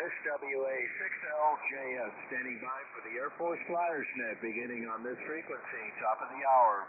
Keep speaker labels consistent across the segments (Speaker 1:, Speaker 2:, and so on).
Speaker 1: JS, WA6LJS, standing by for the Air Force Flyers Net, beginning on this frequency, top of the hour.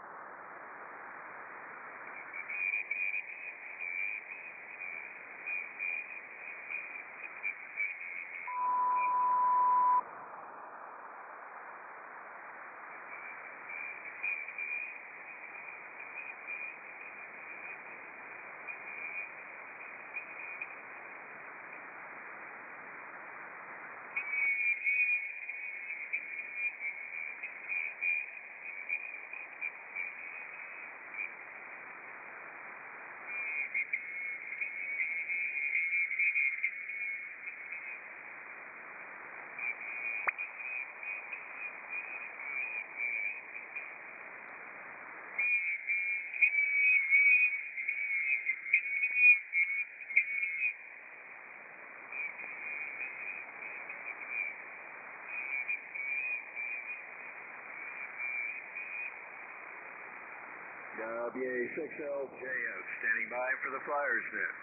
Speaker 1: WA6LJS, standing by for the Flyers Net.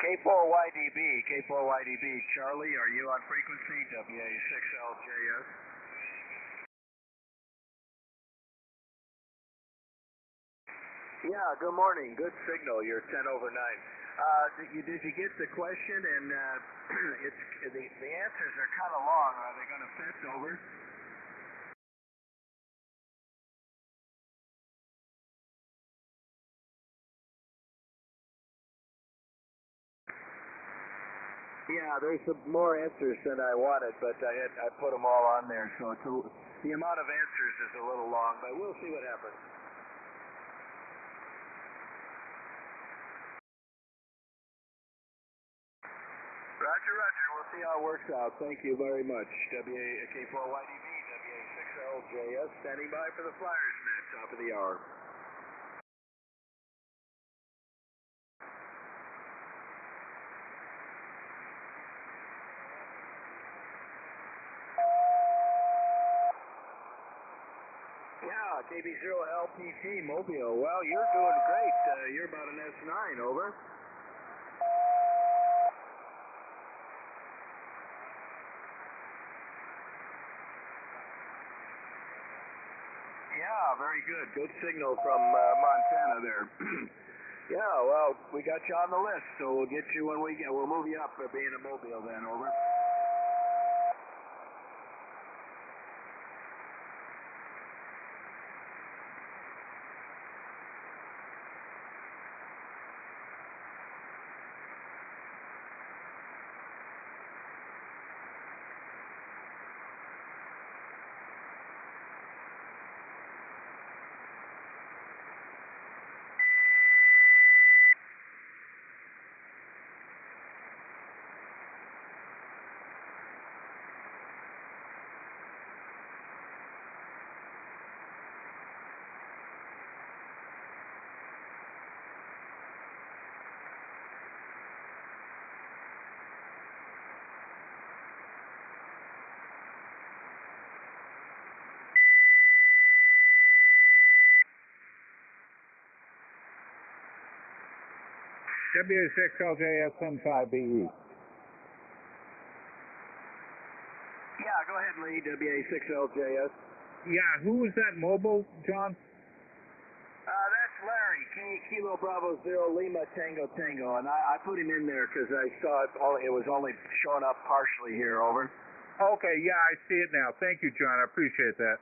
Speaker 1: K4YDB, Charlie, are you on frequency, WA6LJS? Yeah, good morning, good signal, you're 10 over 9. Did you get the question? And the answers are kind of long. Are they going to fit over? Yeah, there's some more answers than I wanted, but I put them all on there, so the amount of answers is a little long, but we'll see what happens. Roger, roger. We'll see how it works out. Thank you very much. K4YDB, WA6LJS, standing by for the Flyers Net, top of the hour. Yeah, KB0LPT, Mobile. Well, you're doing great. You're about an S9, over. Yeah, very good. Good signal from Montana there. Yeah, well, we got you on the list, so we'll get you when we'll move you up for being a Mobile then, over.
Speaker 2: WA6LJS15BE.
Speaker 1: Yeah, go ahead, Lee, WA6LJS.
Speaker 2: Yeah, who was that mobile, John?
Speaker 1: That's Larry, Kilo Bravo 0 Lima Tango Tango, and I put him in there because I saw it was only showing up partially here, over.
Speaker 2: Okay, yeah, I see it now. Thank you, John. I appreciate that.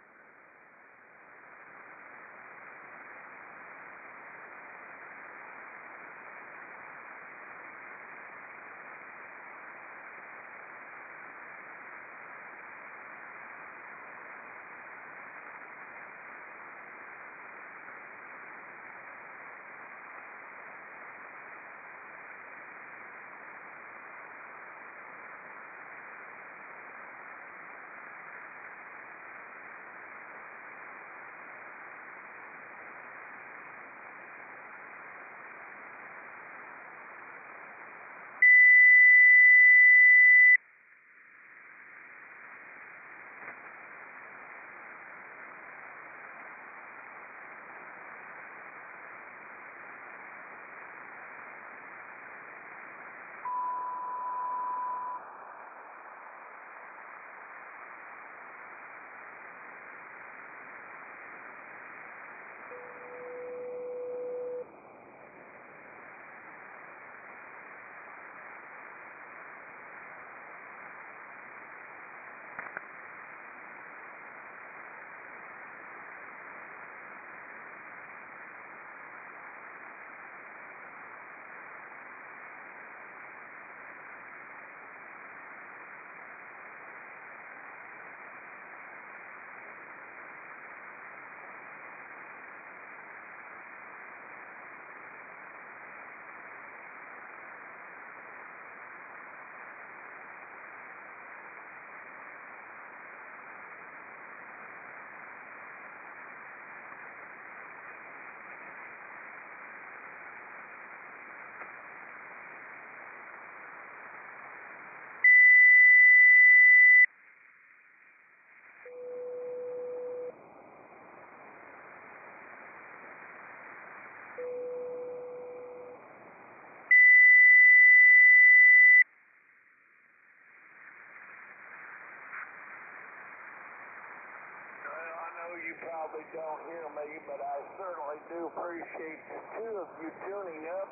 Speaker 1: probably don't hear me, but I certainly do appreciate the two of you tuning up.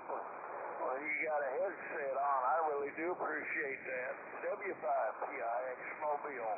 Speaker 1: Well, you got a headset on. I really do appreciate that. W5PIX Mobile.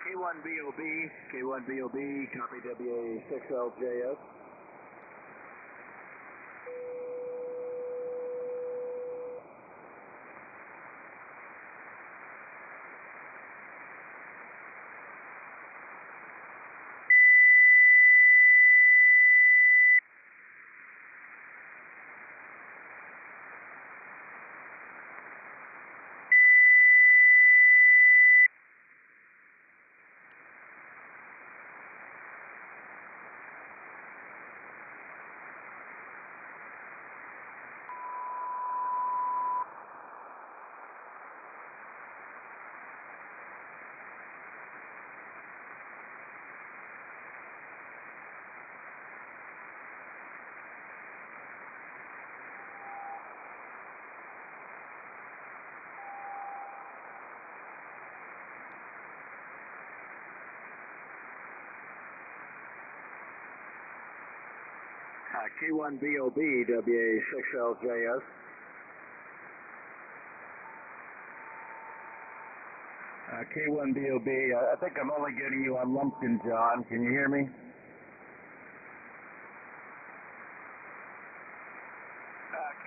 Speaker 1: K1BOB, K1BOB, copy WA6LJS. K1BOB, WA6LJS.
Speaker 3: K1BOB, I think I'm only getting you on Lumpkin, John. Can you hear me?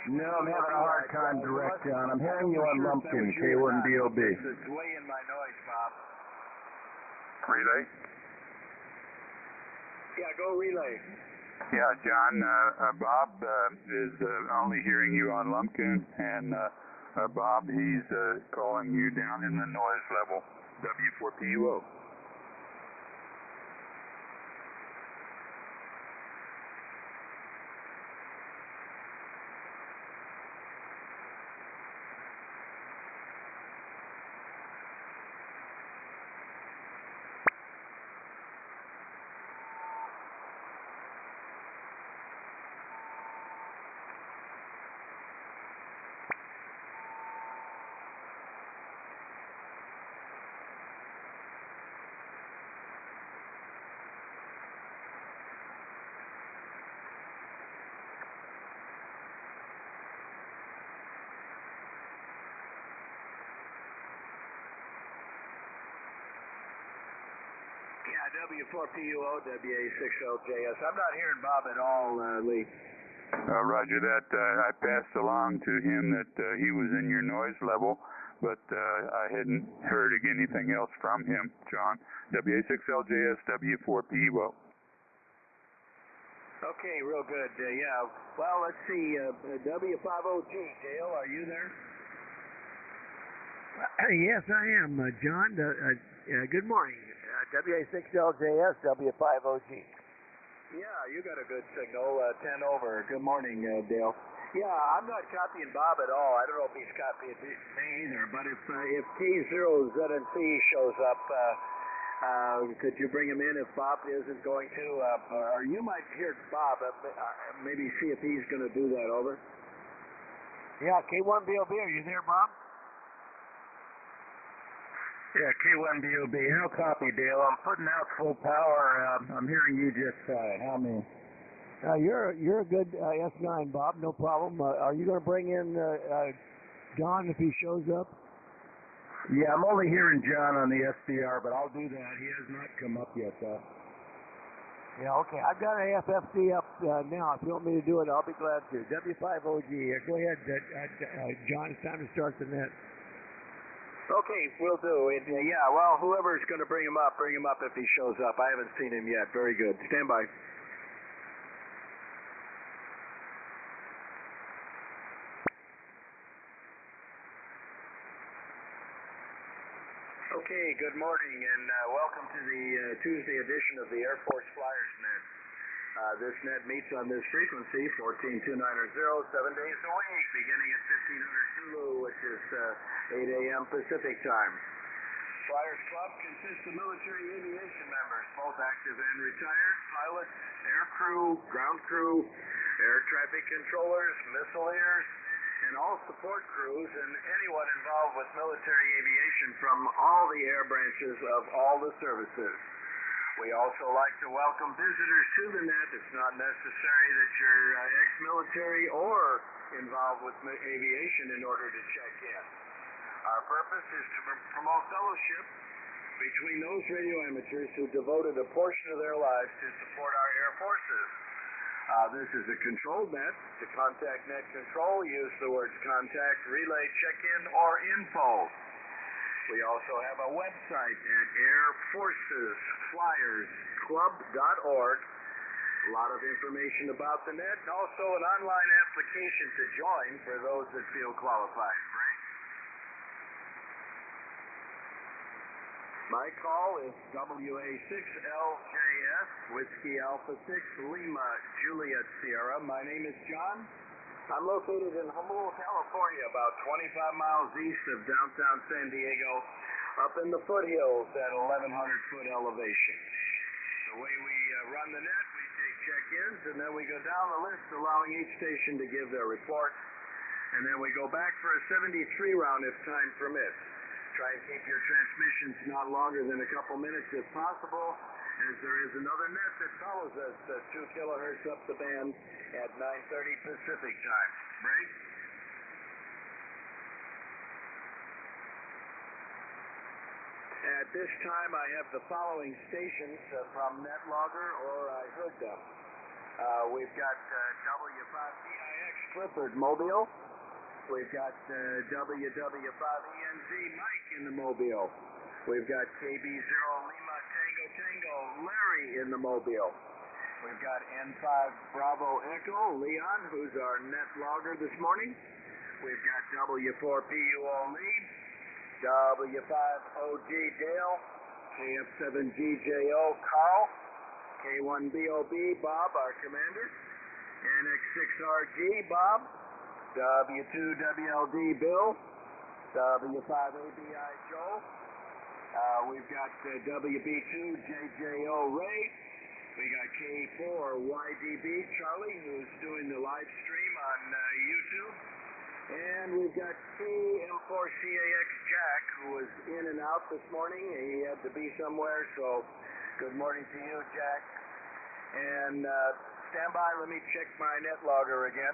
Speaker 3: No, I'm having a hard time direct, John. I'm hearing you on Lumpkin, K1BOB.
Speaker 1: It's way in my noise, Bob.
Speaker 4: Relay?
Speaker 1: Yeah, go relay.
Speaker 4: Yeah, John, Bob is only hearing you on Lumpkin, and Bob, he's calling you down in the noise level, W4PUO.
Speaker 1: Yeah, W4PUO, WA6LJS. I'm not hearing Bob at all, Lee.
Speaker 4: Roger that. I passed along to him that he was in your noise level, but I hadn't heard anything else from him, John. WA6LJS, W4PUO.
Speaker 1: Okay, real good. Yeah. Well, let's see. W50G, Dale, are you there?
Speaker 5: Yes, I am, John. Good morning. WA6LJS, W50G.
Speaker 1: Yeah, you got a good signal. 10 over. Good morning, Dale. Yeah, I'm not copying Bob at all. I don't know if he's copying me either, but if K0ZNC shows up, could you bring him in if Bob isn't going to? Or you might hear Bob, maybe see if he's going to do that. Over.
Speaker 5: Yeah, K1BOB, are you there, Bob?
Speaker 3: Yeah, K1BOB, how copy, Dale? I'm putting out full power. I'm hearing you just fine. How many?
Speaker 5: You're a good S9, Bob. No problem. Are you going to bring in John if he shows up?
Speaker 3: Yeah, I'm only hearing John on the SDR, but I'll do that. He has not come up yet, though.
Speaker 5: Yeah, okay. I've got an FFC up now. If you want me to do it, I'll be glad to. W5OG. Go ahead, John. It's time to start the net.
Speaker 1: Okay, we'll do. Yeah, well, whoever's going to bring him up if he shows up. I haven't seen him yet. Very good. Stand by. Okay, good morning, and welcome to the Tuesday edition of the Air Force Flyers Net. This net meets on this frequency, 14290, 7 days a week, beginning at 1500 Zulu, which is 8 a.m. Pacific time. Flyers Club consists of military aviation members, both active and retired, pilots, air crew, ground crew, air traffic controllers, missileers, and all support crews, and anyone involved with military aviation from all the air branches of all the services. We also like to welcome visitors to the net. It's not necessary that you're ex-military or involved with aviation in order to check in. Our purpose is to promote fellowship between those radio amateurs who devoted a portion of their lives to support our air forces. This is a controlled net. To contact net control, use the words contact, relay, check-in, or info. We also have a website at airforcesflyersclub.org. A lot of information about the net, and also an online application to join for those that feel qualified. Right? My call is WA6LJS, Whiskey Alpha 6, Lima, Juliet Sierra. My name is John. I'm located in Humboldt, California, about 25 miles east of downtown San Diego, up in the foothills at 1,100-foot elevation. The way we run the net, we take check-ins, and then we go down the list, allowing each station to give their report, and then we go back for a 73 round if time permits. Try and keep your transmissions not longer than a couple minutes if possible, as there is another net that follows us 2 kilohertz up the band at 9:30 Pacific time. Break. At this time, I have the following stations from NetLogger, or I heard them. We've got W5PIX Clifford Mobile. We've got WW5ENZ Mike in the Mobile. We've got KB0 Lima Tango Tango Larry in the Mobile. We've got N5 Bravo Echo Leon, who's our net logger this morning. We've got W4PUO Lee, W5OG Dale, KF7GJO Carl, K1BOB Bob, our commander, NX6RG Bob, W2WLD Bill, W5ABI Joe. We've got WB2JJO Ray. We got K4YDB Charlie, who's doing the live stream on YouTube. And we've got KM4CAX Jack, who was in and out this morning. He had to be somewhere, so good morning to you, Jack. And stand by, let me check my net logger again.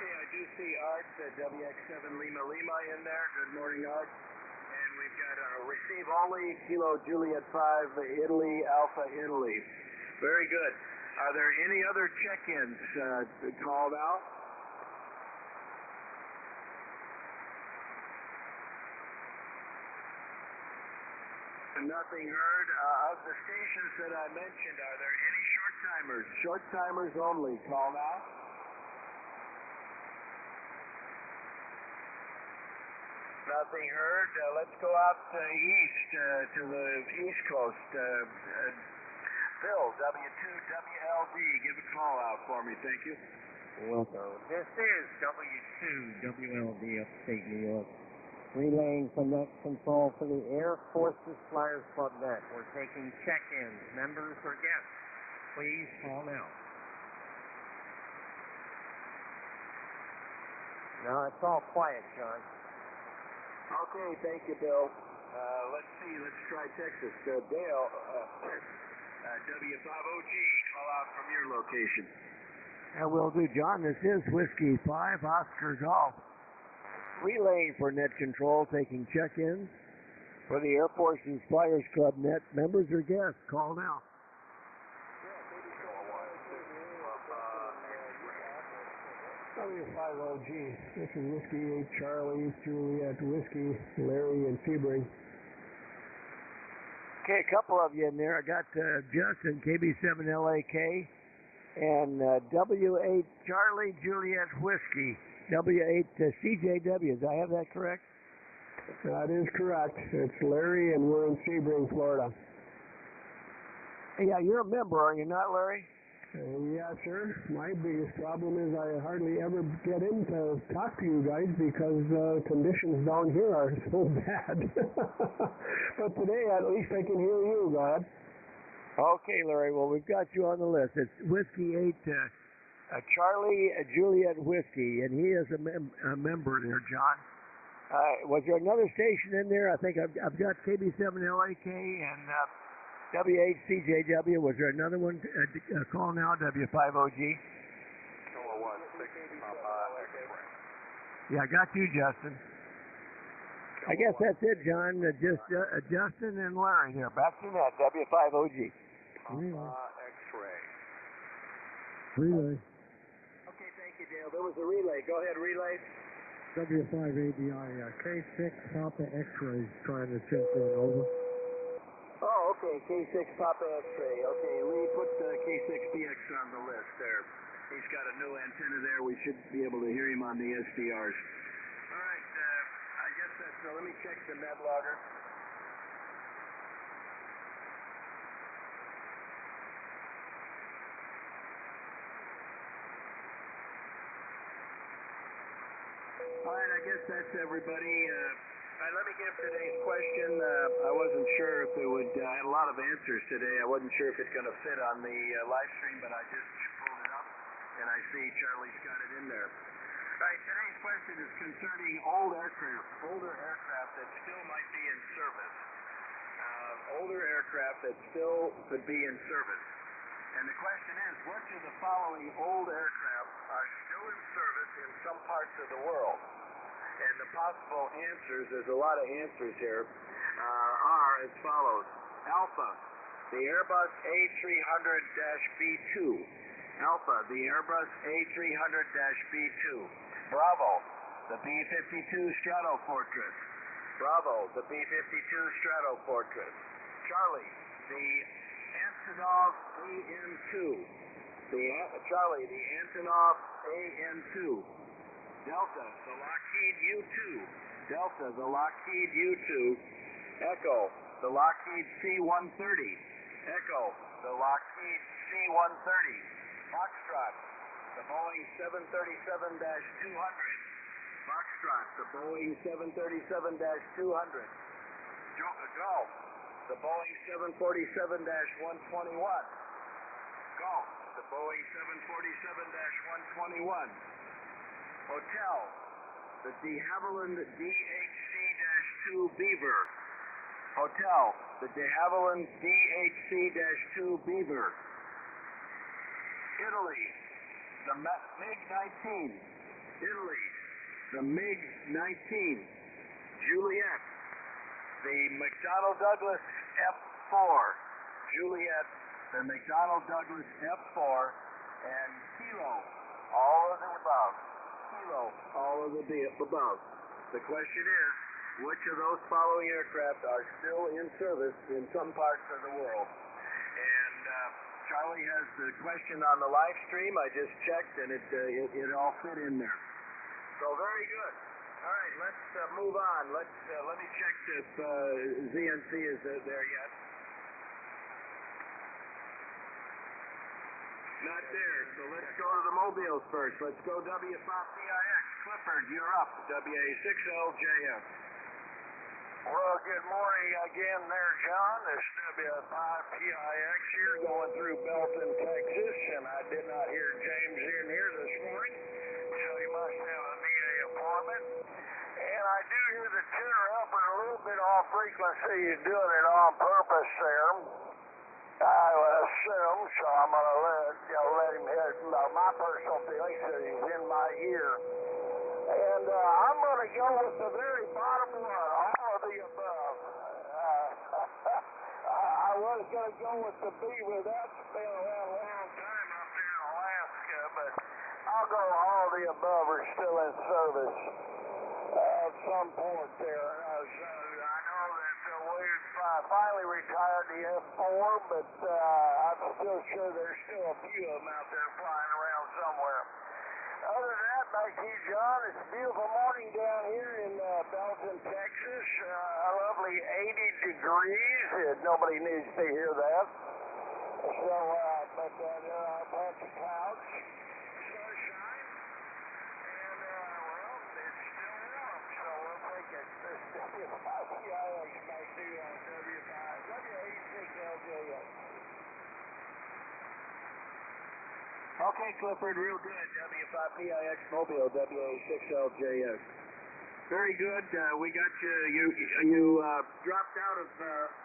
Speaker 1: I do see Art, WX7 Lima Lima in there. Good morning, Art. And we've got receive only, Kilo Juliet 5, Italy, Alpha Italy. Very good. Are there any other check-ins called out? Nothing heard. Of the stations that I mentioned, are there any short-timers? Short-timers only called out? Nothing heard. Let's go out east to the East Coast. Bill, W2WLD, give a call out for me, thank you.
Speaker 2: Welcome. This is W2WLD, Upstate New York.
Speaker 6: Relaying for net control for the Air Forces Flyers Club net. We're taking check-ins. Members or guests, please call now. Now it's all quiet, John.
Speaker 1: Okay, thank you, Bill. Let's see. Let's try Texas. Dale, W5OG, call out from your location.
Speaker 5: And will do, John. This is Whiskey 5 Oscar Golf. Relaying for net control, taking check-ins for the Air Forces Flyers Club net. Members or guests, call now.
Speaker 7: W5OG, this is Whiskey 8 Charlie, Juliet, Whiskey, Larry, and Sebring.
Speaker 5: Okay, a couple of you in there. I got Justin, KB7LAK, and W8 Charlie, Juliet, Whiskey, W8 CJW. Do I have that correct?
Speaker 7: That is correct. It's Larry, and we're in Sebring, Florida.
Speaker 5: Yeah, you're a member, are you not, Larry?
Speaker 7: Yes, sir. My biggest problem is I hardly ever get in to talk to you guys because conditions down here are so bad. But today, at least I can hear you, God.
Speaker 5: Okay, Larry. Well, we've got you on the list. It's Whiskey 8 Charlie Juliet Whiskey, and he is a member there, John. Was there another station in there? I think I've got KB7LAK and W8 CJW. Was there another one? Call now, W5OG. Yeah, I got you, Justin. I guess that's it, John. Just Justin and Larry there. Back to that, W5OG.
Speaker 1: X-ray.
Speaker 7: Relay.
Speaker 1: Okay, thank you, Dale. There was a relay. Go ahead, relay.
Speaker 7: W5ADI, K6 Papa X-ray, trying to check in, over.
Speaker 1: Oh, okay, K6 Papa X-ray. Okay, Lee, put K6BX on the list there. He's got a new antenna there. We should be able to hear him on the SDRs. All right, I guess that's, let me check the net logger. All right, I guess that's everybody. All right, let me give today's question. I wasn't sure if it would, I had a lot of answers today. I wasn't sure if it's going to fit on the live stream, but I just pulled it up, and I see Charlie's got it in there. All right, today's question is concerning older aircraft that still might be in service. Older aircraft that still could be in service. And the question is, which of the following old aircraft are still in service in some parts of the world? And the possible answers, there's a lot of answers here, are as follows. Alpha, the Airbus A300-B2. Alpha, the Airbus A300-B2. Bravo, the B-52 Stratofortress. Bravo, the B-52 Stratofortress. Charlie, the Antonov AN-2. Charlie, the Antonov AN-2. Delta, the Lockheed U-2. Delta, the Lockheed U-2. Echo, the Lockheed C-130. Echo, the Lockheed C-130. Foxtrot, the Boeing 737-200. Foxtrot, the Boeing 737-200. Golf, the Boeing 747-121. Golf, the Boeing 747-121. Hotel, the de Havilland DHC-2 Beaver. Hotel, the de Havilland DHC-2 Beaver. Italy, the MiG-19. Italy, the MiG-19. Juliet, the McDonnell Douglas F-4. Juliet, the McDonnell Douglas F-4. And Kilo, all of the above. All of the above. The question is, which of those following aircraft are still in service in some parts of the world? And Charlie has the question on the live stream. I just checked, and it all fit in there. So very good. All right, let's move on. Let me check if ZNC is there yet. Not there, so let's go to the mobiles first. Let's go W5PIX. Clifford, you're up. WA6LJF. Well, good morning again there, John. This W5PIX here going through Belton, Texas, and I did not hear James in here this morning, so he must have a VA appointment. And I do hear the tuner up and a little bit off frequency. He's doing it on purpose there. I would assume, so I'm going to let him hear my personal feelings that he's in my ear. And I'm going to go with the very bottom one, all of the above. I was going to go with the B, but that's been around a long time up there in Alaska, but I'll go all the above are still in service at some point there. So I know that we've finally retired the F4, but I'm still sure there's still a few of them out there flying around somewhere. Other than that, thank you, John. It's a beautiful morning down here in Belton, Texas. A lovely 80 degrees. Nobody needs to hear that. So, but there are a bunch of clouds, sunshine, and, well, it's still warm, so we'll take it. This W5PIX back to W86LJS. Okay, Clifford, real good. W5PIX Mobile, WA6LJS. Very good. We got you. You dropped out of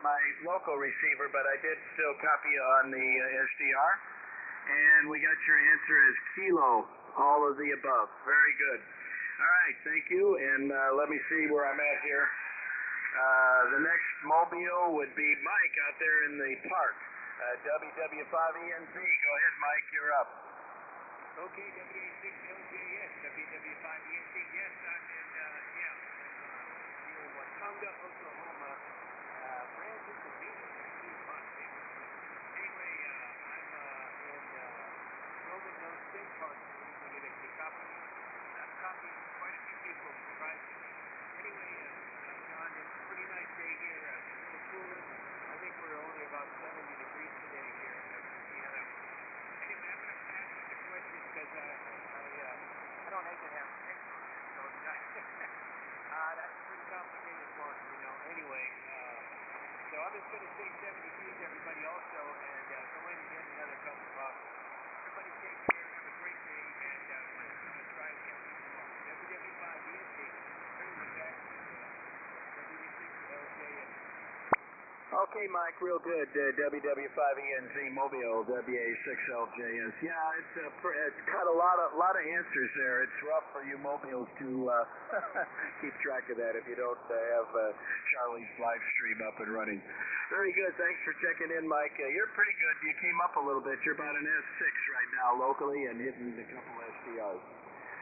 Speaker 1: my local receiver, but I did still copy you on the SDR. And we got your answer as Kilo, all of the above. Very good. All right, thank you. And let me see where I'm at here. The next mobile would be Mike out there in the park. WW5ENZ. Go ahead, Mike. You're up.
Speaker 8: Okay, WA6LJS, WW5ENZ. Yes, I'm in, near Watonga, Oklahoma. Ran into Venus, actually, Montana. Anyway, I'm in Roman Nose State Park. We get a copy. I'm copying quite a few people, surprisingly. Anyway, John, it's a pretty nice day here. A little cooler. I think we're only about 70 degrees today here in Louisiana. Anyway, I'm going to pass you the question because I don't hate to have pictures, so it's nice. That's a pretty complicated one, you know. Anyway, so I'm just going to say 70 degrees, everybody, also, and go in and get another cup of coffee. Everybody take care, have a great day, and let's try to catch you tomorrow. WW5ENZ, turning it back to W6LJS.
Speaker 1: Okay, Mike, real good. WW5ENZ Mobile, WA6LJS. Yeah, it's got a lot of answers there. It's rough for you mobiles to keep track of that if you don't have Charlie's live stream up and running. Very good. Thanks for checking in, Mike. You're pretty good. You came up a little bit. You're about an S6 right now locally and hitting a couple SDRs.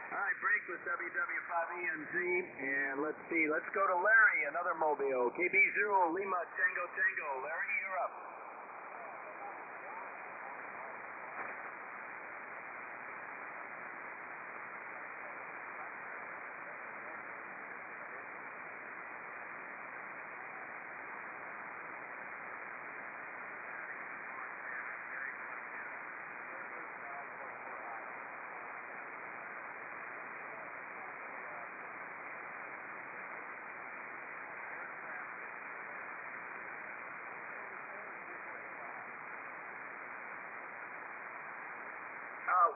Speaker 1: All right, break with WW5ENZ, and let's see. Let's go to Larry, another mobile. KB0 Lima Tango Tango. Larry, you're up.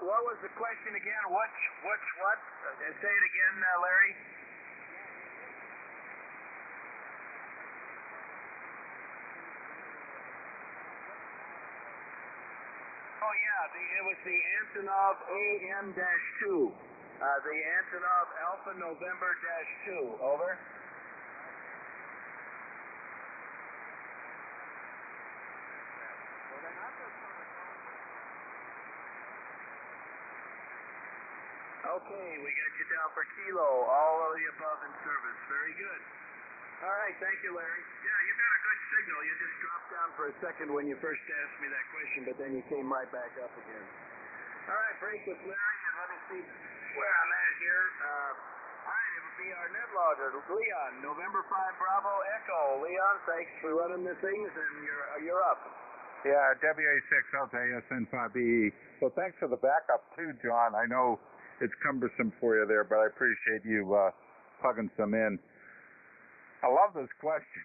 Speaker 1: What was the question again? What's what? Say it again, Larry. Oh yeah, it was the Antonov AM-2. The Antonov Alpha November-2. Over. Okay, we got you down for Kilo, all of the above in service. Very good. All right, thank you, Larry. Yeah, you got a good signal. You just dropped down for a second when you first asked me that question, but then you came right back up again. All right, break with Larry, and let me see where I'm at here. All right, it would be our net logger, Leon, November 5 Bravo Echo. Leon, thanks for running the things, and you're up.
Speaker 2: Yeah, WA6LJS N5BE. So thanks for the backup, too, John. I know it's cumbersome for you there, but I appreciate you plugging some in. I love this question.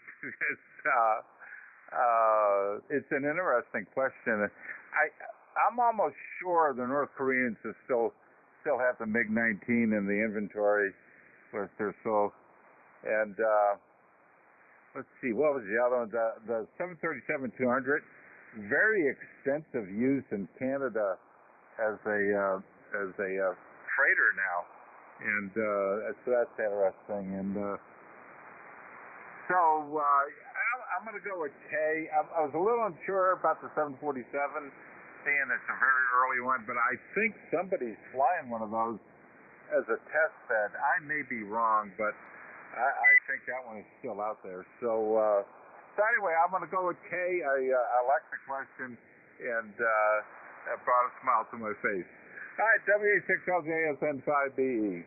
Speaker 2: It's an interesting question. I'm almost sure the North Koreans still have the MiG-19 in the inventory list or so. And let's see, what was the other one? The 737-200, very extensive use in Canada as a freighter now, and so that's interesting. And so I'm going to go with K. I was a little unsure about the 747, seeing it's a very early one, but I think somebody's flying one of those as a test bed. I may be wrong, but I think that one is still out there. So anyway, I'm going to go with K. I like the question, and that brought a smile to my face. All right, WA6LJSN5BE.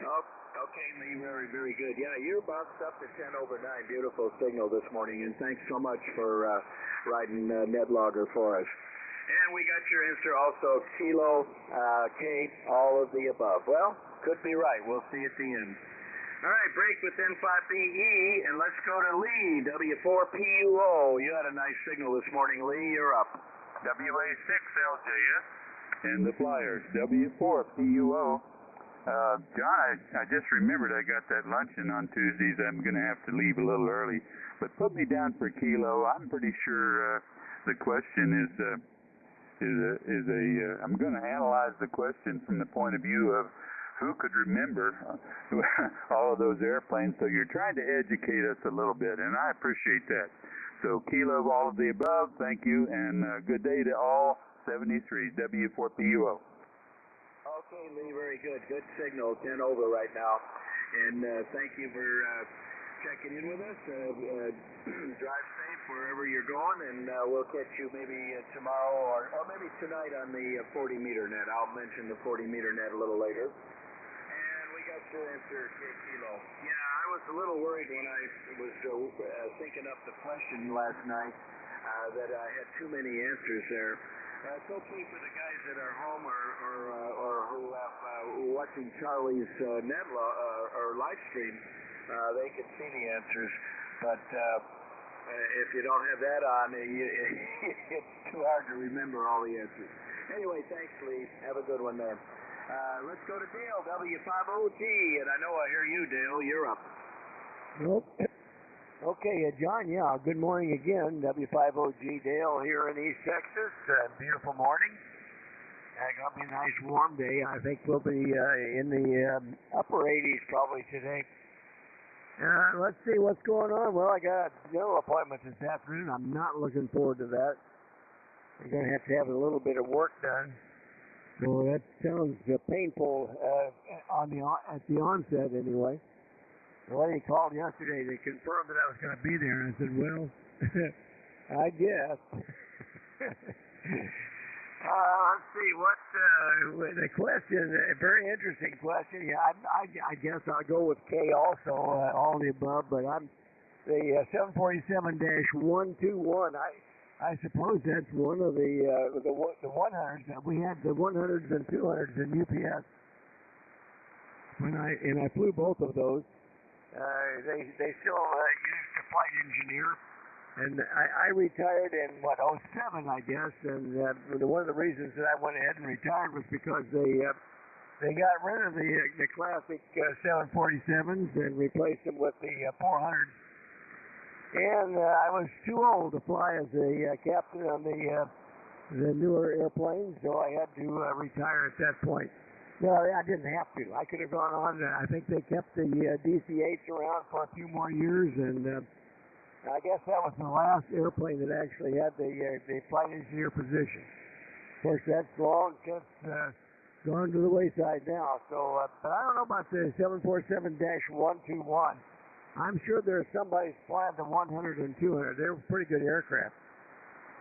Speaker 1: Oh, okay, Lee, very, very good. Yeah, you're bounced up to 10 over 9. Beautiful signal this morning, and thanks so much for riding Ned Logger for us. And we got your answer also, Kilo, K, all of the above. Well, could be right. We'll see at the end. All right, break with N5BE, and let's go to Lee, W4PUO. You had a nice signal this morning, Lee. You're up.
Speaker 4: WA6LJS and the Flyers, W4PUO. John, I just remembered I got that luncheon on Tuesdays. I'm going to have to leave a little early, but put me down for Kilo. I'm pretty sure the question I'm going to analyze the question from the point of view of who could remember all of those airplanes. So you're trying to educate us a little bit, and I appreciate that. So Kilo, all of the above, thank you, and good day to all 73s, W4PUO.
Speaker 1: Okay, Lee, very good. Good signal, 10 over right now. And thank you for checking in with us. Drive safe wherever you're going, and we'll catch you maybe tomorrow or maybe tonight on the 40-meter net. I'll mention the 40-meter net a little later. And we got your answer, Kilo. Yeah, I was a little worried when I was thinking up the question last night that I had too many answers there. It's okay for the guys that are home or who are watching Charlie's net or live stream. They can see the answers, but if you don't have that on, it's too hard to remember all the answers. Anyway, thanks, Lee. Have a good one there. Let's go to Dale, W5OT, and I know I hear you, Dale. You're up.
Speaker 5: Nope. Okay, John, yeah, good morning again. W5OG Dale here in East Texas. Beautiful morning. Going to be a nice warm day. I think we'll be in the upper 80s probably today. Let's see what's going on. Well, I got a dental appointment this afternoon. I'm not looking forward to that. I'm going to have a little bit of work done. So that sounds painful at the onset anyway. The lady called yesterday to confirm that I was going to be there, and I said, well, I guess. Let's see, the question, a very interesting question. Yeah, I guess I'll go with K also, all the above, but I'm the 747-121. I suppose that's one of the 100s. We had the 100s and 200s in UPS. And I flew both of those. They still used the flight engineer, and I retired in 07, I guess. And one of the reasons that I went ahead and retired was because they got rid of the classic 747s and replaced them with the 400s. And I was too old to fly as a captain on the newer airplanes, so I had to retire at that point. No, I didn't have to. I could have gone on. I think they kept the DC-8s around for a few more years, and I guess that was the last airplane that actually had the flight engineer position. Of course, that's long since gone to the wayside now. So, but I don't know about the 747-121. I'm sure there's somebody flying the 100 and 200. They were pretty good aircraft.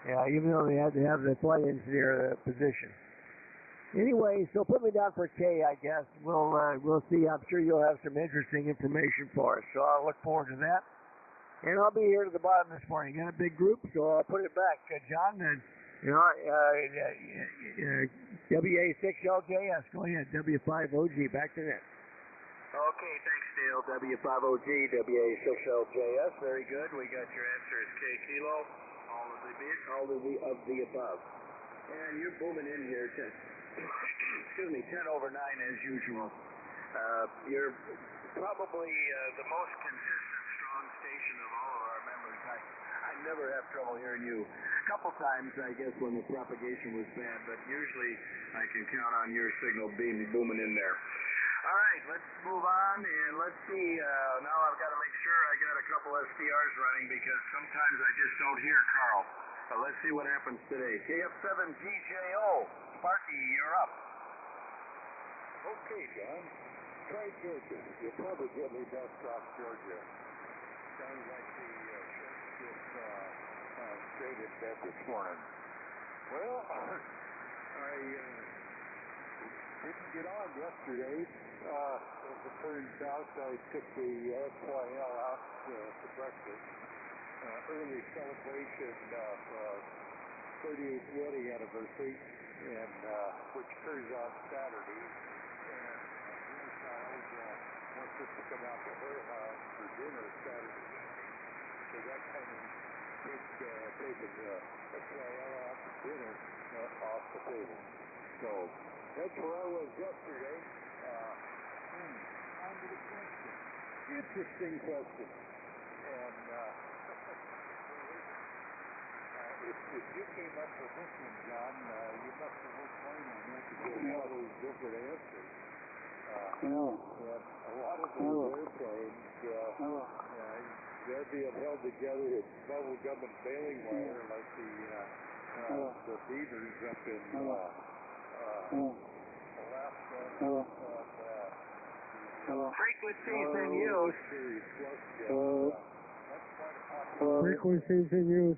Speaker 5: Yeah, even though they had to have the flight engineer position. Anyway, so put me down for K, I guess. We'll see. I'm sure you'll have some interesting information for us, so I'll look forward to that. And I'll be here to the bottom this morning. Got a big group, so I'll put it back. John, WA6LJS. Go ahead, W5OG. Back to that.
Speaker 1: Okay, thanks, Dale. W50G, WA6LJS. Very good. We got your answers. K Kilo, all of the above. And you're booming in here, excuse me, 10 over 9 as usual. You're probably the most consistent, strong station of all of our members. I never have trouble hearing you. A couple times, I guess, when the propagation was bad, but usually I can count on your signal being booming in there. All right, let's move on, and let's see. Now I've got to make sure I got a couple SDRs running because sometimes I just don't hear Carl. But let's see what happens today. KF7GJO, Sparky, you're up.
Speaker 9: Okay, John. Try Georgia. You'll probably get me best off Georgia. Sounds like the sheriff just stayed in bed this morning. Well, I didn't get on yesterday. As it turns out, I took the SYL out to breakfast. Early celebration of 38th wedding anniversary, and which occurs on Saturday. And my child wants us to come out to her house for dinner Saturday evening. So that kind of taking the SYL out to dinner off the table. So that's where I was yesterday. On to the question. Interesting question. And if you came up with this one, John, you must have worked hard on that to get all those different answers. And a lot of those airplanes, they're being held together with bubble gum and baling wire like the beavers up in Alaska.
Speaker 1: Frequencies in use.
Speaker 7: Frequencies in use.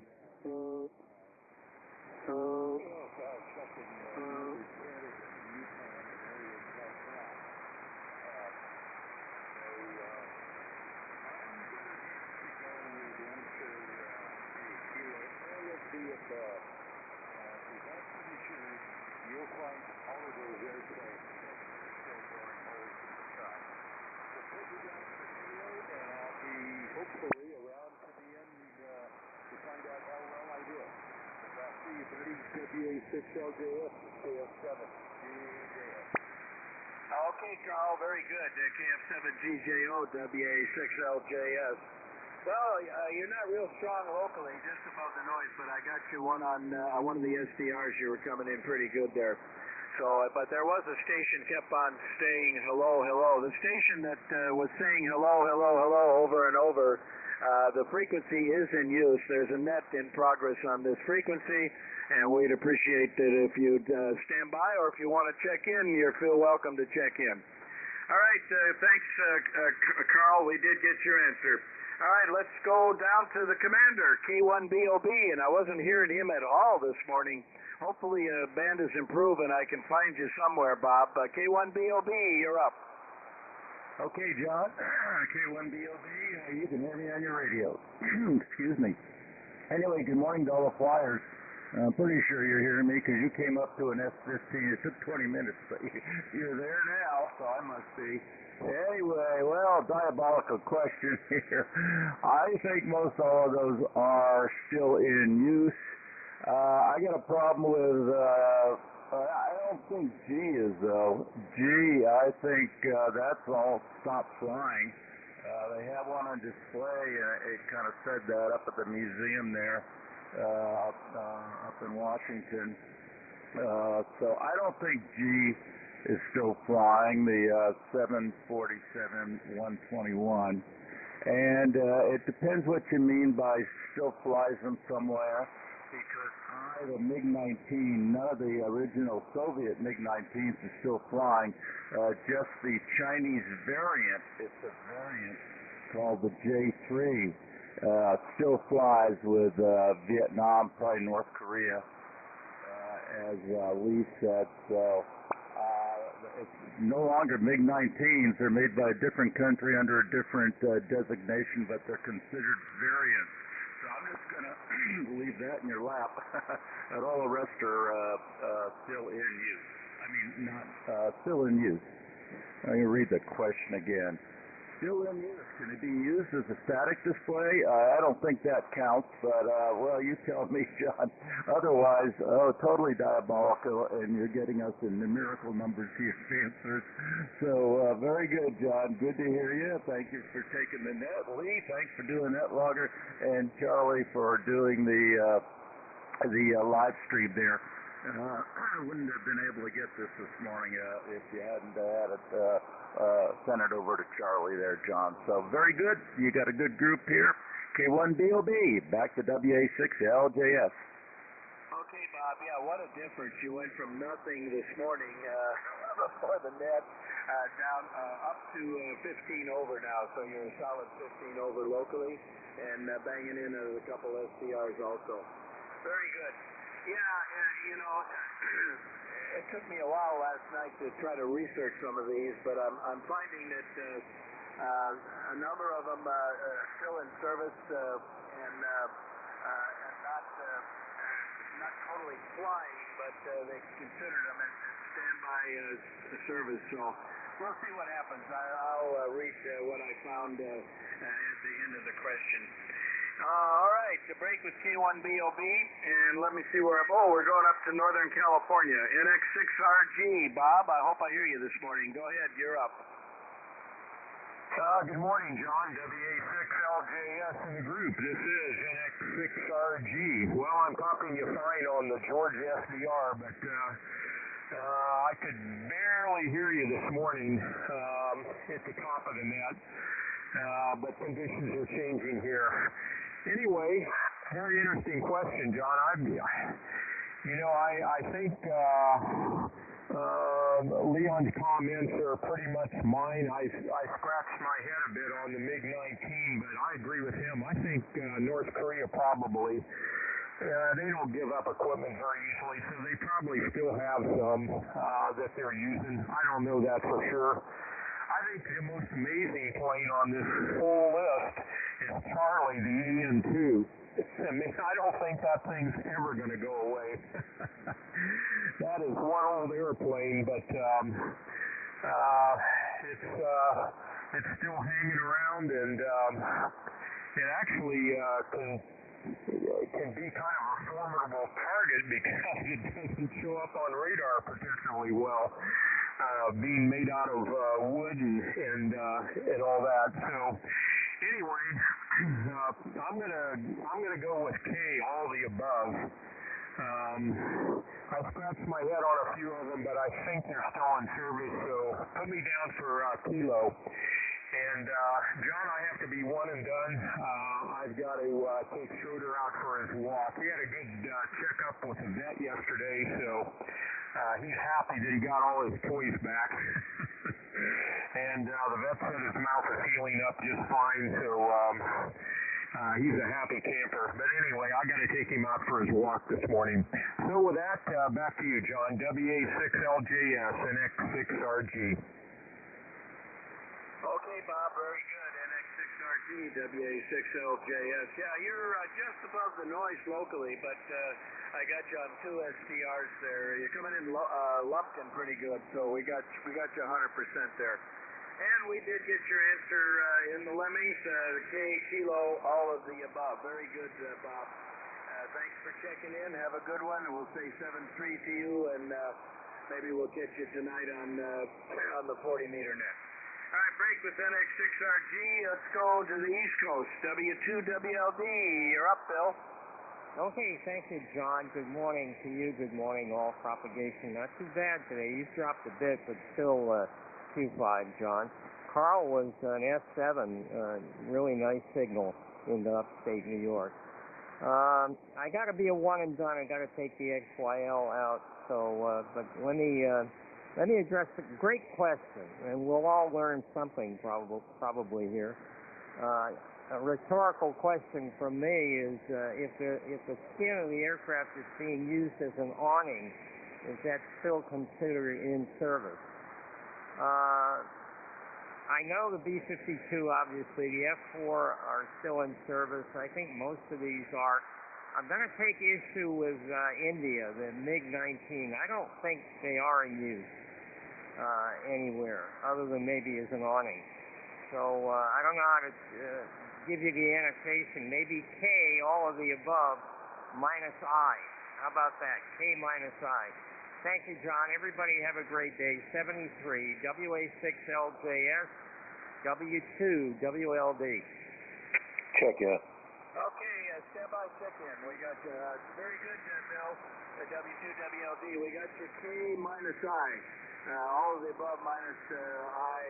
Speaker 9: You'll find all of those airplanes still going holes in the sky. So put me down for the video, and I'll be hopefully around to the end to find out how well I did. I'll see you, buddy. WA6LJS and KF7GJO.
Speaker 1: Okay, Carl, very good. KF7GJO, WA6LJS. Well, you're not real strong locally, just above the noise, but I got you one on one of the SDRs. You were coming in pretty good there. So, but there was a station kept on saying hello, hello. The station that was saying hello, hello, hello over and over, the frequency is in use. There's a net in progress on this frequency, and we'd appreciate it if you'd stand by, or if you want to check in, you feel welcome to check in. All right, thanks, Carl. We did get your answer. All right, let's go down to the commander, K4YDB, and I wasn't hearing him at all this morning. Hopefully, band is improving. I can find you somewhere, Bob. K4YDB, you're up.
Speaker 3: Okay, John. K4YDB, you can hear me on your radio. Excuse me. Anyway, good morning to all the flyers. I'm pretty sure you're hearing me because you came up to an S-15. It took 20 minutes, but you're there now, so I must be. Anyway, well, diabolical question here. I think most all of those are still in use. I got a problem with, I don't think G is, though. G, I think that's all stopped flying. They have one on display, and it kind of said that up at the museum there, up in Washington. So I don't think G is still flying, the 747-121. And it depends what you mean by still flies them somewhere, because the MiG-19, none of the original Soviet MiG-19s is still flying. Just the Chinese variant, it's a variant called the J3, still flies with Vietnam, probably North Korea, as Lee said. So it's no longer MiG-19s. They're made by a different country under a different designation, but they're considered variants. So I'm just going to leave that in your lap. And all the rest are still in use. I mean, not still in use. I'm going to read the question again. Still in use. Can it be used as a static display? I don't think that counts, but, well, you tell me, John. Otherwise, totally diabolical, and you're getting us in numerical numbers here answers. So, very good, John. Good to hear you. Thank you for taking the net. Lee, thanks for doing that logger, and Charlie for doing the live stream there. I wouldn't have been able to get this morning if you hadn't had it sent it over to Charlie there, John. So very good. You got a good group here. K4YDB, back to WA6LJS.
Speaker 1: Okay, Bob. Yeah, what a difference. You went from nothing this morning before the net down up to 15 over now. So you're a solid 15 over locally and banging in a couple SDRs also. Very good. Yeah, you know, it took me a while last night to try to research some of these, but I'm finding that a number of them are still in service and not totally flying, but they consider them as standby service. So we'll see what happens. I'll read what I found at the end of the question. All right, the break with K4YDB, and let me see where we're going up to Northern California. NX6RG, Bob, I hope I hear you this morning. Go ahead, you're up.
Speaker 10: Good morning, John. WA6LJS in the group. This is NX6RG. Well, I'm copying you fine on the George SDR, but I could barely hear you this morning at the top of the net, but conditions are changing here. Anyway, very interesting question, John. I think Leon's comments are pretty much mine. I scratched my head a bit on the MiG-19, but I agree with him. I think North Korea probably, they don't give up equipment very easily, so they probably still have some that they're using. I don't know that for sure. I think the most amazing plane on this whole list is Charlie, the EN2. I mean, I don't think that thing's ever going to go away. That is one old airplane, but it's still hanging around, and it actually can be kind of a formidable target because it doesn't show up on radar particularly well. Being made out of wood and all that. So anyway, I'm gonna go with K, all the above. I scratched my head on a few of them, but I think they're still in service. So put me down for Kilo. And John, I have to be one and done. I've got to take Schroeder out for his walk. He had a good checkup with the vet yesterday, so he's happy that he got all his toys back. And the vet said his mouth is healing up just fine, so he's a happy camper. But anyway, I got to take him out for his walk this morning. So with that, back to you, John. WA6LJS NX6RG.
Speaker 1: Okay, Bob, very good. NX6RG, WA6LJS. Yeah, you're just above the noise locally, but I got you on two SDRs there. You're coming in lumped in pretty good, so we got you 100% there. And we did get your answer in the Lemmings, K, Kilo, all of the above. Very good, Bob. Thanks for checking in. Have a good one. We'll say 7-3 to you, and maybe we'll catch you tonight on the 40-meter net. All right, break with NX6RG. Let's go to the East Coast. W2WLD. You're up, Bill.
Speaker 6: Okay, thank you, John. Good morning to you. Good morning, all propagation. Not too bad today. You've dropped a bit, but still Q5, John. Carl was an S7, really nice signal in the upstate New York. I got to be a one and done. I got to take the XYL out. So, but let me address the great question, and we'll all learn something probably here. A rhetorical question from me is if the skin of the aircraft is being used as an awning, is that still considered in service? I know the B-52, obviously. The F-4 are still in service. I think most of these are. I'm going to take issue with India, the MiG-19. I don't think they are in use. anywhere, other than maybe as an awning. So I don't know how to give you the annotation. Maybe K, all of the above, minus I. How about that? K minus I. Thank you, John. Everybody have a great day. 73 WA6LJS, W2 WLD.
Speaker 3: Check in.
Speaker 1: Okay, standby check-in. We got very good, Bill. W2WLD. We got your K minus I. All of the above minus I,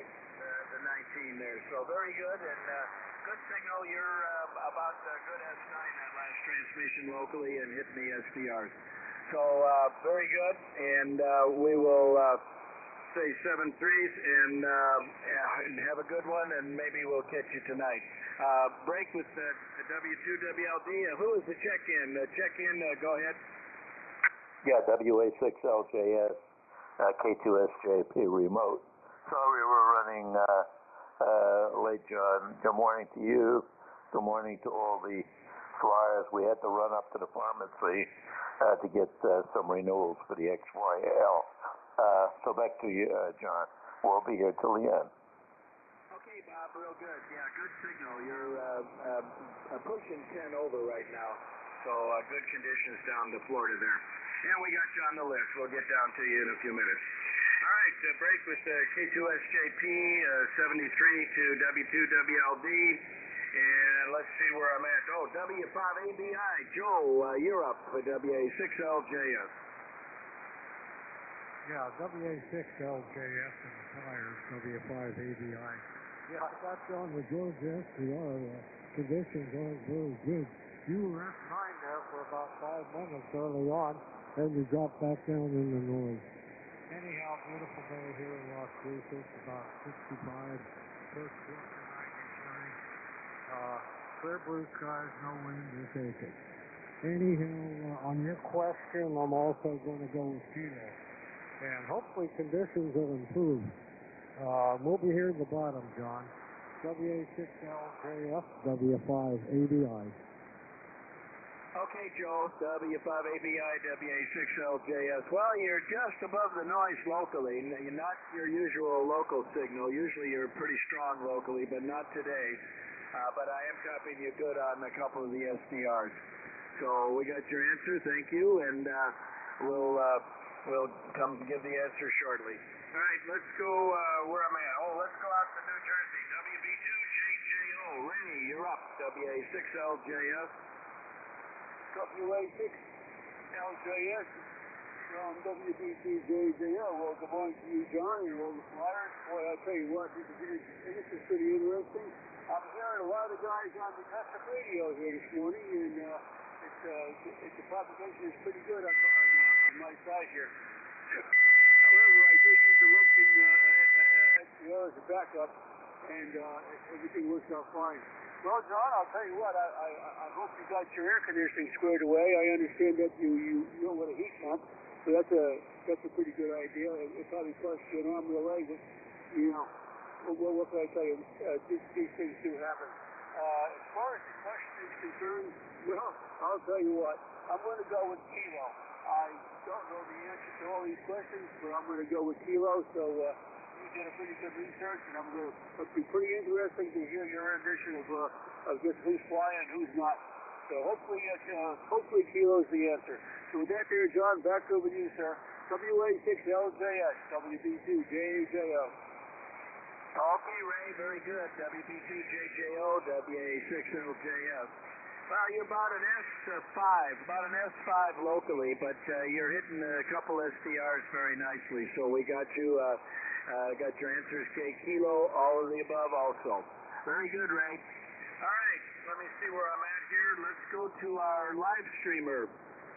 Speaker 1: the 19 there. So very good and good signal. You're about good S9 that last transmission locally and hitting the SDRs. So very good, and we will say 7-3s and have a good one, and maybe we'll catch you tonight. Break with the W2WLD. Who is the check-in? Check-in, go ahead.
Speaker 3: Yeah, WA6LJS, K2SJP remote. Sorry we're running late, John. Good morning to you. Good morning to all the flyers. We had to run up to the pharmacy to get some renewals for the XYL. So back to you, John. We'll be here till the end.
Speaker 1: Okay, Bob, real good. Yeah, good signal. You're pushing 10 over right now, so good conditions down to Florida there. And we got you on the list. We'll get down to you in a few minutes. All right, break with K2SJP, 73 to W2WLD. And let's see where I'm at. Oh, W5ABI. Joe, you're up for WA6LJS.
Speaker 9: Yeah, WA6LJS and the Flyers, W5ABI. Yeah, I got you on the George SDR. Conditions aren't very good. You were S9 there for about 5 minutes early on, then you dropped back down in the noise. Anyhow, beautiful day here in Las Cruces, about 65, first quarter 93. Clear blue skies, no wind, you take it. Anyhow, on your question, I'm also going to go with Kilo. And hopefully conditions will improve. We'll be here at the bottom, John. WA6LJF, W5ABI.
Speaker 1: Okay, Joe, W5ABI, WA6LJS. Well, you're just above the noise locally. You're not your usual local signal. Usually you're pretty strong locally, but not today. But I am copying you good on a couple of the SDRs. So we got your answer, thank you, and we'll come give the answer shortly. All right, let's go where I'm at. Oh, let's go out to New Jersey. WB2JJO. Ray, you're up. WA6LJS.
Speaker 9: WA6LJS from WB2JJL. Well, good morning to you, John, and all the flyers. Boy, I'll tell you what, this is pretty interesting. I'm hearing a lot of the guys on the custom radio here this morning, and the propagation is pretty good on my side here. However, I did use the Lumpkin SDR as a backup, and everything works out fine. Well, John, I'll tell you what, I hope you got your air conditioning squared away. I understand that you don't want a heat pump, so that's a pretty good idea. It probably costs you an arm and a leg, but, you know, what can I tell you? These things do happen. As far as the question is concerned, well, I'll tell you what, I'm going to go with Kilo. I don't know the answer to all these questions, but I'm going to go with Kilo, so you did a pretty good research, and it'll be pretty interesting to hear your rendition of just who's flying and who's not. So hopefully Kilo's the answer. So with that there, John, back over to you, sir. WA6LJS, WB2JJO.
Speaker 1: Okay, Ray, very good. WB2JJO, WA6LJS. Well, you're about an S5 locally, but you're hitting a couple SDRs very nicely. So we got you, got your answers, K Kilo, all of the above also. Very good, Ray. All right, let me see where I'm at here. Let's go to our live streamer,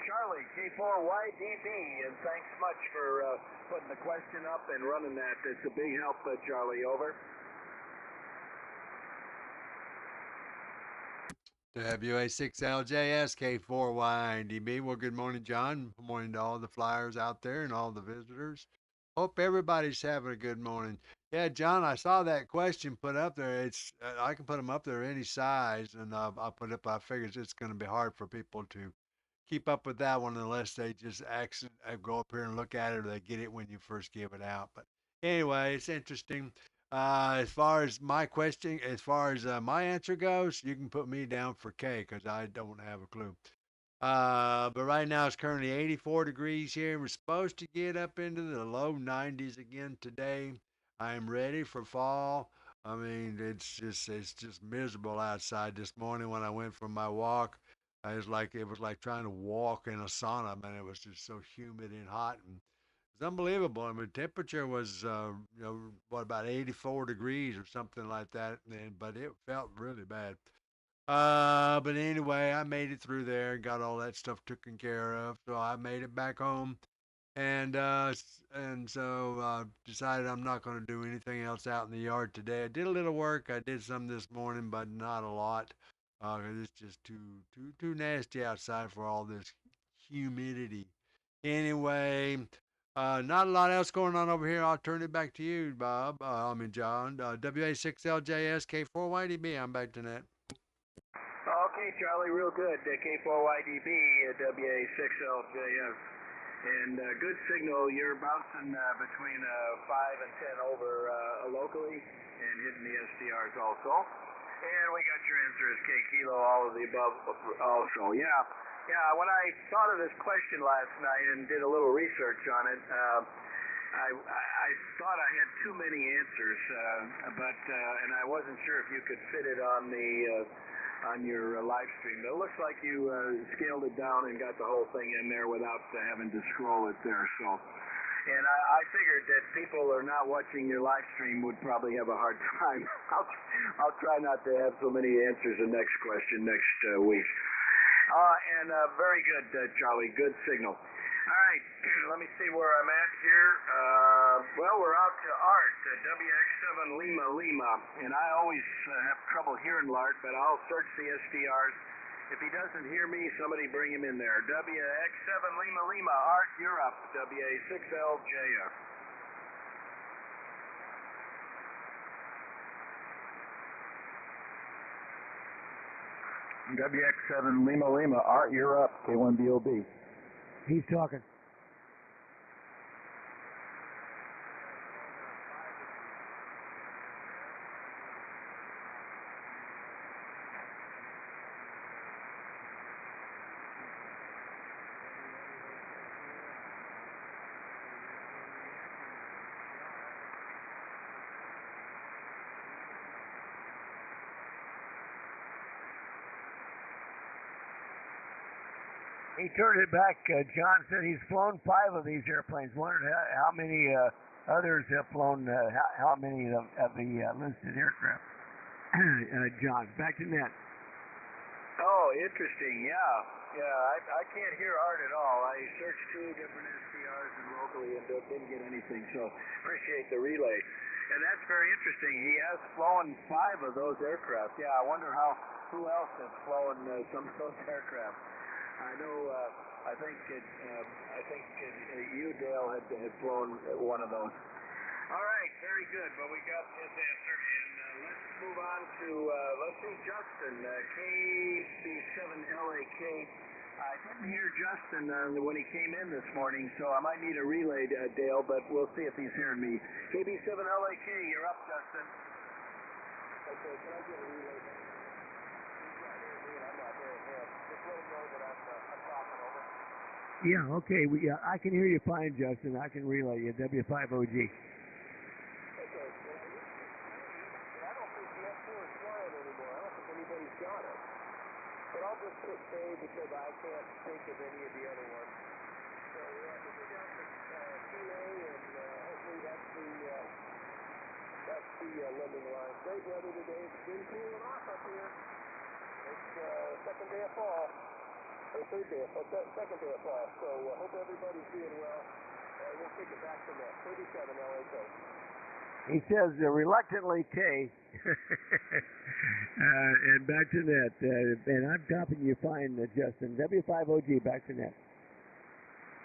Speaker 1: Charlie, K4YDB, and thanks much for putting the question up and running that. It's a big help, Charlie. Over.
Speaker 11: WA6LJS, K4YDB. Well, good morning, John. Good morning to all the flyers out there and all the visitors. Hope everybody's having a good morning. Yeah, John, I saw that question put up there. It's I can put them up there any size, and I'll put up. I figure it's going to be hard for people to keep up with that one unless they just go up here and look at it, or they get it when you first give it out. But Anyway, it's interesting. As far as my question, as far as my answer goes, you can put me down for K because I don't have a clue. But right now it's currently 84 degrees here. We're supposed to get up into the low 90s again today. I am ready for fall. I mean, it's just miserable outside this morning when I went for my walk. It was like trying to walk in a sauna, man. It was just so humid and hot, and it's unbelievable. I mean, temperature was what, about 84 degrees or something like that, but it felt really bad. But anyway, I made it through there and got all that stuff taken care of. So I made it back home, and so decided I'm not going to do anything else out in the yard today. I did a little work. I did some this morning, but not a lot, 'cause it's just too nasty outside for all this humidity. Anyway, not a lot else going on over here. I'll turn it back to you, Bob. John. WA6LJS K4YDB. I'm back to net.
Speaker 1: Okay, Charlie, real good. K4YDB, WA6LJS. And good signal. You're bouncing between 5 and 10 over locally and hitting the SDRs also. And we got your answer as K Kilo, all of the above also. Yeah. When I thought of this question last night and did a little research on it, I thought I had too many answers, and I wasn't sure if you could fit it on your live stream. But it looks like you scaled it down and got the whole thing in there without having to scroll it there. So, and I figured that people who are not watching your live stream would probably have a hard time. I'll try not to have so many answers the next question next week. And very good, Charlie. Good signal. All right, let me see where I'm at here. Well, we're out to Art, WX7 Lima, and I always have trouble hearing Art, but I'll search the SDRs. If he doesn't hear me, somebody bring him in there. WX7 Lima, Art, you're up. WA6LJF.
Speaker 3: WX7 Lima, Art, you're up. K1BOB.
Speaker 5: He's talking. He turned it back. John said he's flown 5 of these airplanes. Wondered how many others have flown, how many of the listed aircraft. John, back to net.
Speaker 1: Oh, interesting. Yeah. I can't hear Art at all. I searched 2 different SDRs and locally and didn't get anything. So appreciate the relay. And that's very interesting. He has flown 5 of those aircraft. Yeah, I wonder who else has flown some of those aircraft. I know. I think you, Dale, had flown one of those. All right, very good. Well, we got his answer, and let's move on to let's see Justin, KB7LAK. I didn't hear Justin when he came in this morning, so I might need a relay, Dale. But we'll see if he's hearing me. KB7LAK, you're up, Justin. Okay, can I get a relay?
Speaker 5: Yeah, okay. I can hear you fine, Justin. I can relay you. W5OG.
Speaker 10: Okay. I don't think the F4 is flying anymore. I don't think anybody's got it. But I'll just put K because I can't think of any of the other ones. So I think we're down to PA, and hopefully that's the lending line. Great weather today. It's been cooling off up here. It's second day of fall. Or third day of fall, second day of fall. So hope everybody's doing well. We'll take it back to net. 37 LAK.
Speaker 5: He says reluctantly K. And back to net. And I'm topping you fine, Justin. W5OG, back to net.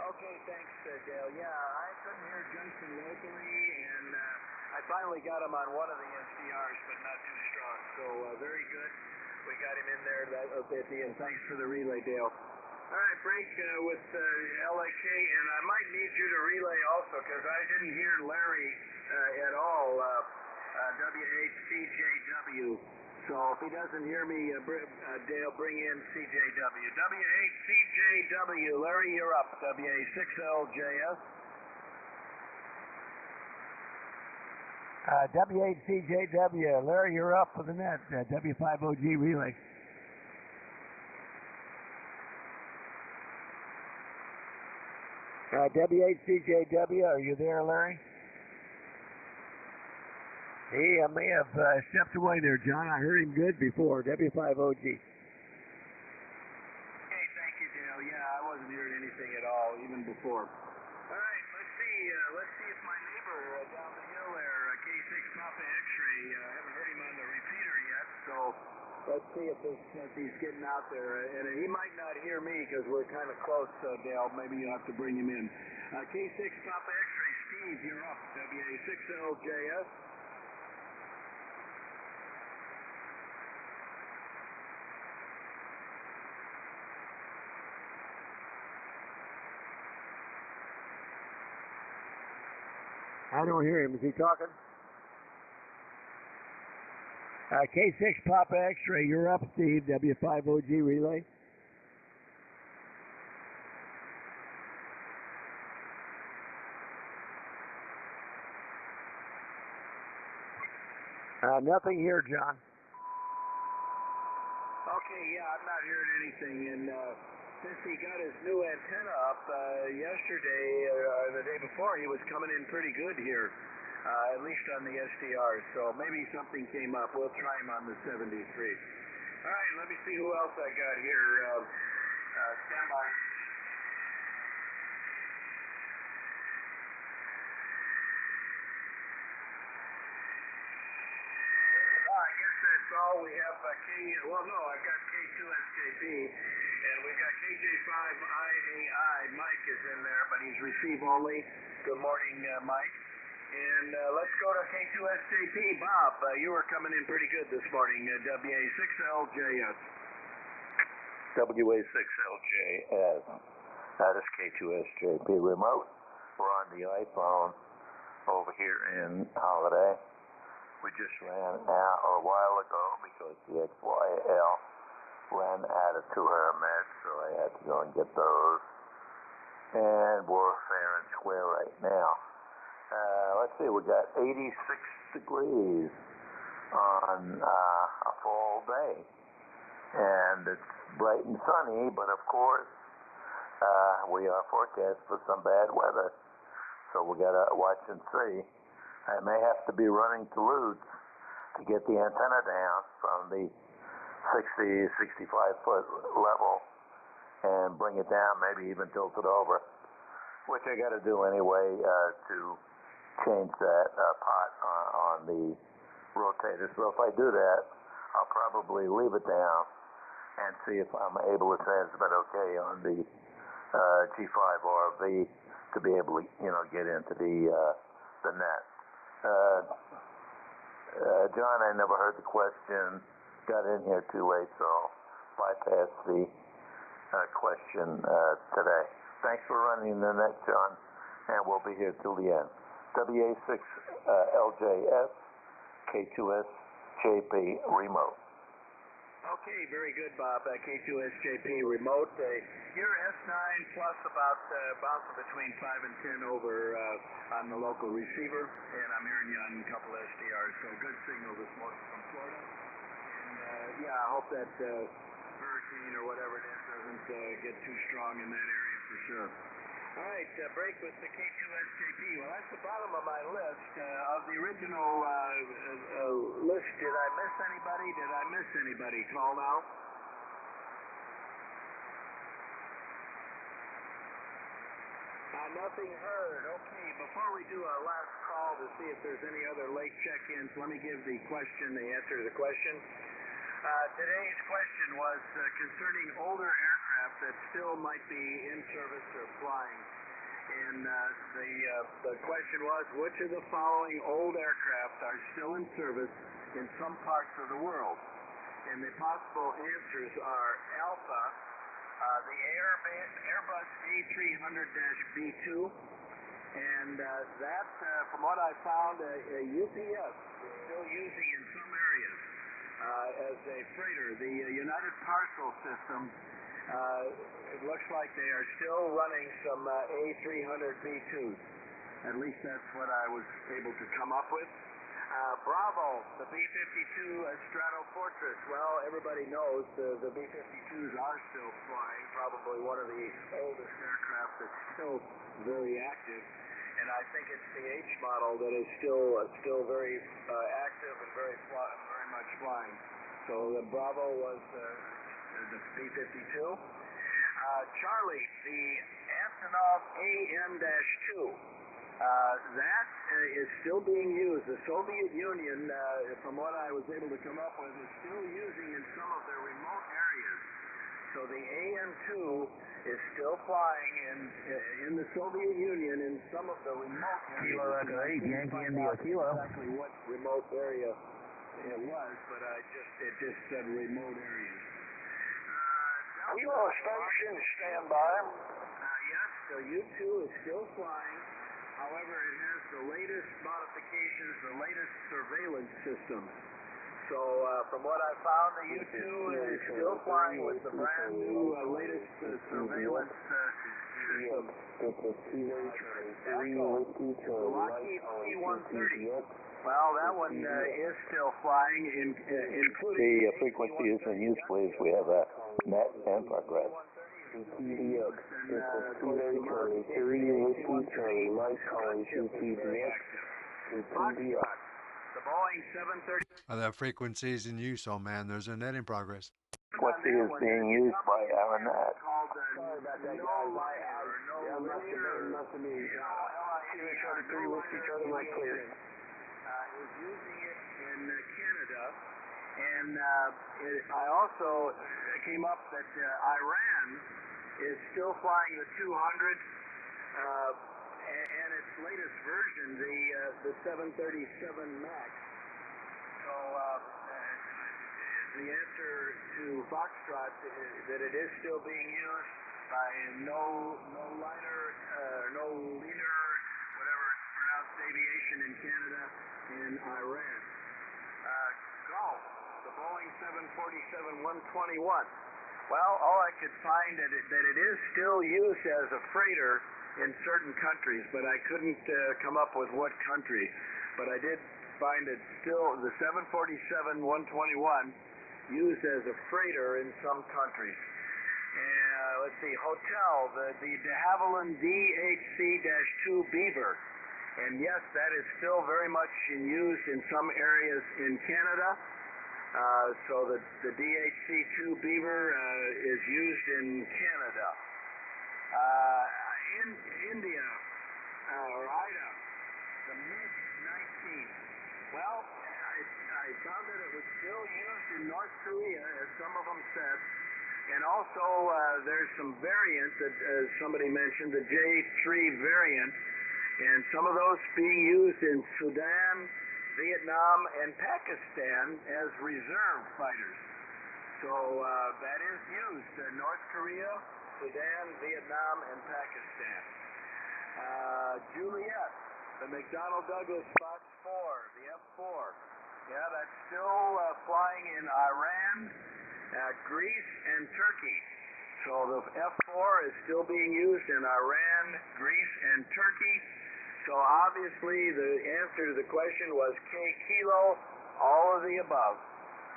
Speaker 1: Okay, thanks, Dale. Yeah, I couldn't hear Justin locally, and I finally got him on one of the SDRs, but not too strong. So very good. We got him in there at the end. Thanks for the relay, Dale. All right, break with LAK, and I might need you to relay also, because I didn't hear Larry at all. WHCJW. So if he doesn't hear me, Dale, bring in CJW. WHCJW. Larry, you're up. WA6LJS.
Speaker 5: WHCJW. Larry, you're up for the net. W5OG relay. WHCJW, are you there, Larry? He may have stepped away there, John. I heard him good before. W5OG.
Speaker 1: Okay, thank you, Dale. Yeah, I wasn't hearing anything at all, even before. All right, let's see. Let's see if my neighbor down the hill there, K6 Papa X-ray, I haven't heard him on the repeater yet, so let's see if he's getting out there. And he might not hear me because we're kind of close, Dale. Maybe you'll have to bring him in. K6 Papa X-ray, Steve, you're up. WA6LJS.
Speaker 5: I don't hear him. Is he talking? K6 Papa X-ray, you're up, Steve. W5OG relay. Nothing here, John.
Speaker 1: Okay, yeah, I'm not hearing anything. And since he got his new antenna up yesterday, or the day before, he was coming in pretty good here, at least on the SDR. So maybe something came up. We'll try him on the 73. All right, let me see who else I got here. Stand by. I guess that's all we have. Well, no, I've got K2SJP, and we've got KJ5IAI. Mike is in there, but he's receive only. Good morning, Mike. And let's go to K2SJP. Bob, you were coming in pretty good this morning. WA6LJS.
Speaker 12: WA6LJS. That is K2SJP remote. We're on the iPhone over here in Holiday. We just ran out a while ago because the XYL ran out of 2 meds, so I had to go and get those. And we're fair and square right now. Let's see, we got 86 degrees on a fall day. And it's bright and sunny, but of course, we are forecast for some bad weather. So we got to watch and see. I may have to be running to Lutz to get the antenna down from the 60, 65-foot level and bring it down, maybe even tilt it over, which I got to do anyway to change that pot on the rotator. So if I do that, I'll probably leave it down and see if I'm able to transmit okay on the G5RV to be able to, get into the net. John, I never heard the question. Got in here too late, so bypassed the question today. Thanks for running the net, John, and we'll be here till the end. WA6LJS, K2SJP remote.
Speaker 1: Okay, very good, Bob. K2SJP remote. You're S9 plus about bouncing between 5 and 10 over on the local receiver, and I'm hearing you on a couple SDRs, so good signal this morning from Florida. And yeah, I hope that hurricane or whatever it is doesn't get too strong in that area for sure. All right, break with the K2SJP. Well, that's the bottom of my list. Of the original list, did I miss anybody? Did I miss anybody? Call now. Nothing heard. Okay, before we do our last call to see if there's any other late check-ins, let me give the answer to the question. Today's question was concerning older aircraft that still might be in service or flying. And the question was, which of the following old aircraft are still in service in some parts of the world? And the possible answers are Alpha, the Airbus A300-B2, And that, from what I found, UPS is still using in some areas as a freighter. The United Parcel System, it looks like they are still running some A300 B2s. At least that's what I was able to come up with. Bravo, the B-52 Stratofortress. Well, everybody knows the B-52s are still flying, probably one of the oldest aircraft that's still very active. And I think it's the H model that is still very active and very much flying. So the Bravo was the B-52. Charlie, the Antonov AM-2. That is still being used. The Soviet Union, from what I was able to come up with, is still using in some of their remote areas. So the AM-2 is still flying in the Soviet Union in some of the remote areas.
Speaker 3: Kilo Echo 8, Yankee India Kilo.
Speaker 1: Exactly what remote area it was, but it just said remote areas.
Speaker 12: Kilo station standby.
Speaker 1: Yes, so U-2 is still flying. However, it has the latest modifications, the latest surveillance systems. So, from what I found, the U-2 is still flying with the brand new latest surveillance system. The Lockheed C-130. Well, that one is still flying, including
Speaker 12: the frequency is in use, please. We have that net and progress.
Speaker 1: The Boeing 730.
Speaker 11: That frequency is in use, oh man. There's a net in progress.
Speaker 12: Frequency is being used by Aranet.
Speaker 1: Sorry about that, guys. Is using it in Canada, and I also came up that Iran is still flying the 200 and its latest version, the 737 MAX. So the answer to Foxtrot that it is still being used by no leader, whatever it's pronounced, aviation in Canada and Iran. Golf, the Boeing 747-121. Well, all I could find that it is still used as a freighter in certain countries, but I couldn't come up with what country. But I did find it still, the 747-121 used as a freighter in some countries. Let's see, Hotel, the de Havilland DHC-2 Beaver. And yes, that is still very much in use in some areas in Canada. So the DHC-2 Beaver is used in Canada. In India, or Ida, the MiG-19. Well, I found that it was still used in North Korea, as some of them said. And also, there's some variants that somebody mentioned, the J3 variant. And some of those being used in Sudan, Vietnam, and Pakistan as reserve fighters. So that is used in North Korea, Sudan, Vietnam, and Pakistan. Juliet, the McDonnell Douglas Fox 4, the F-4. Yeah, that's still flying in Iran, Greece, and Turkey. So the F-4 is still being used in Iran, Greece, and Turkey. So obviously the answer to the question was K Kilo, all of the above.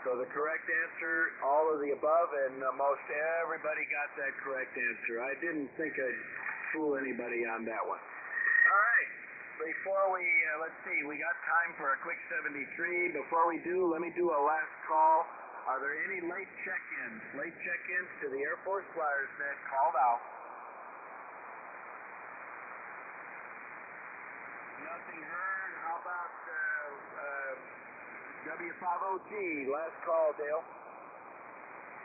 Speaker 1: So the correct answer, all of the above, and most everybody got that correct answer. I didn't think I'd fool anybody on that one. All right, before we, let's see, we got time for a quick 73. Before we do, let me do a last call. Are there any late check-ins? Late check-ins to the Air Force Flyers Net called out. Nothing heard. How about W50G? Last call, Dale.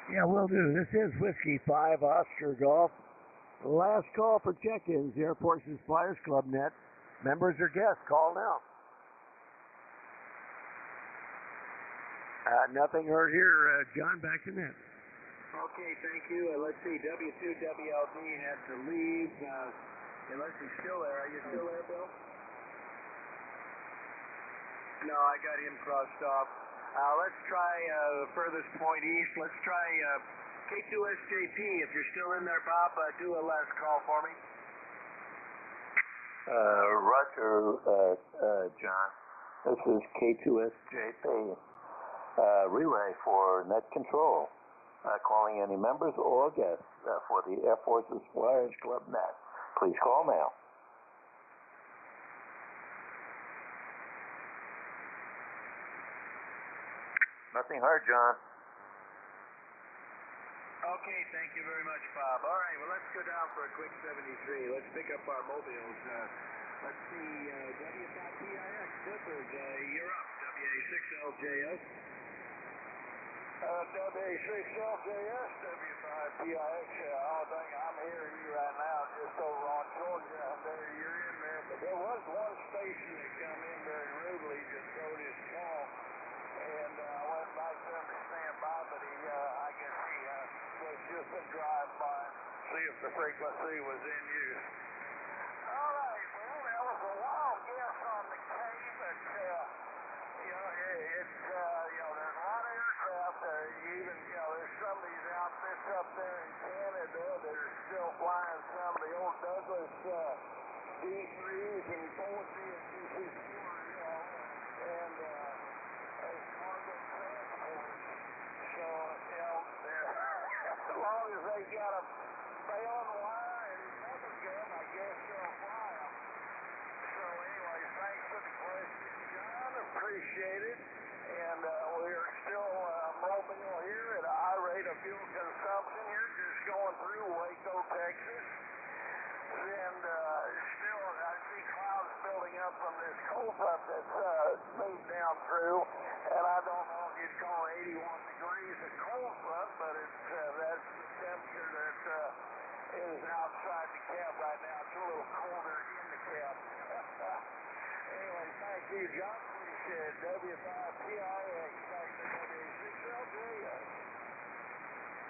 Speaker 5: Yeah, will do. This is Whiskey 5 Oscar Golf. Last call for check-ins. The Air Force's Flyers Club Net. Members or guests, call now. Nothing heard here. John, back to net.
Speaker 1: Okay, thank you. Let's see. W2WLD had to leave. Unless he's still there. Are you still there, Bill? No, I got him crossed off. Let's try the furthest point east. Let's try K2SJP. If you're still in there, Bob, do a last call for me.
Speaker 12: Roger, John. This is K2SJP. Relay for net control. Calling any members or guests for the Air Force's Flyers Club net. Please call now. Nothing heard, John.
Speaker 1: Okay, thank you very much, Bob. All right, well, let's go down for a quick 73. Let's pick up our mobiles. Let's see, W5PIX, Clippers, you're up, WA6LJS.
Speaker 9: WA6LJS, W5PIX, all thing I'm hearing you right now just over on Georgia, there you're in there, but there was one station that come in very rudely, just wrote his call, and I went back there to stand by, but I guess he was just a drive-by, see if the frequency was in use. All right, well, that was a wild guess on the K, but, there's a lot of aircraft there, even, there's some of these outfits up there in Canada that are still flying some of the old Douglas D3s and 4C and DC-4s, and cargo transport. So, as long as they got to stay on the wire and never them, I guess they'll fly them. So, anyway, thanks for the question, John. Appreciate it. And we're still mobile here at a high rate of fuel consumption here, just going through Waco, Texas. And still, I see clouds building up from this cold front that's moved down through. And I don't know if you'd call 81 degrees a cold front, but that's the temperature that is outside the cab right now. It's a little colder in the cab. Anyway, thank you, John. W5PIX, W6LJS.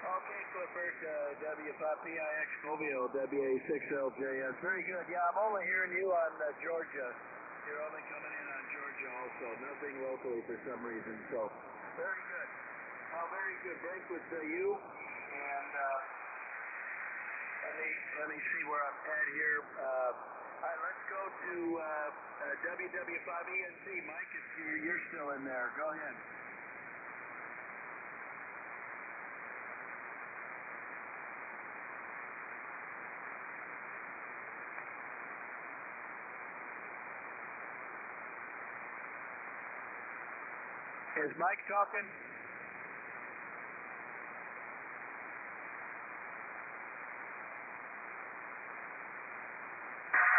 Speaker 1: Okay, Clifford, W5PIX, Mobile, WA6LJS. Very good. Yeah, I'm only hearing you on Georgia. You're only coming in on Georgia also. Nothing locally for some reason. So, very good. Very good break with you. And let me see where I'm at here. All right, let's go to WW5ENC. Mike, if you're still in there, go ahead. Is Mike talking?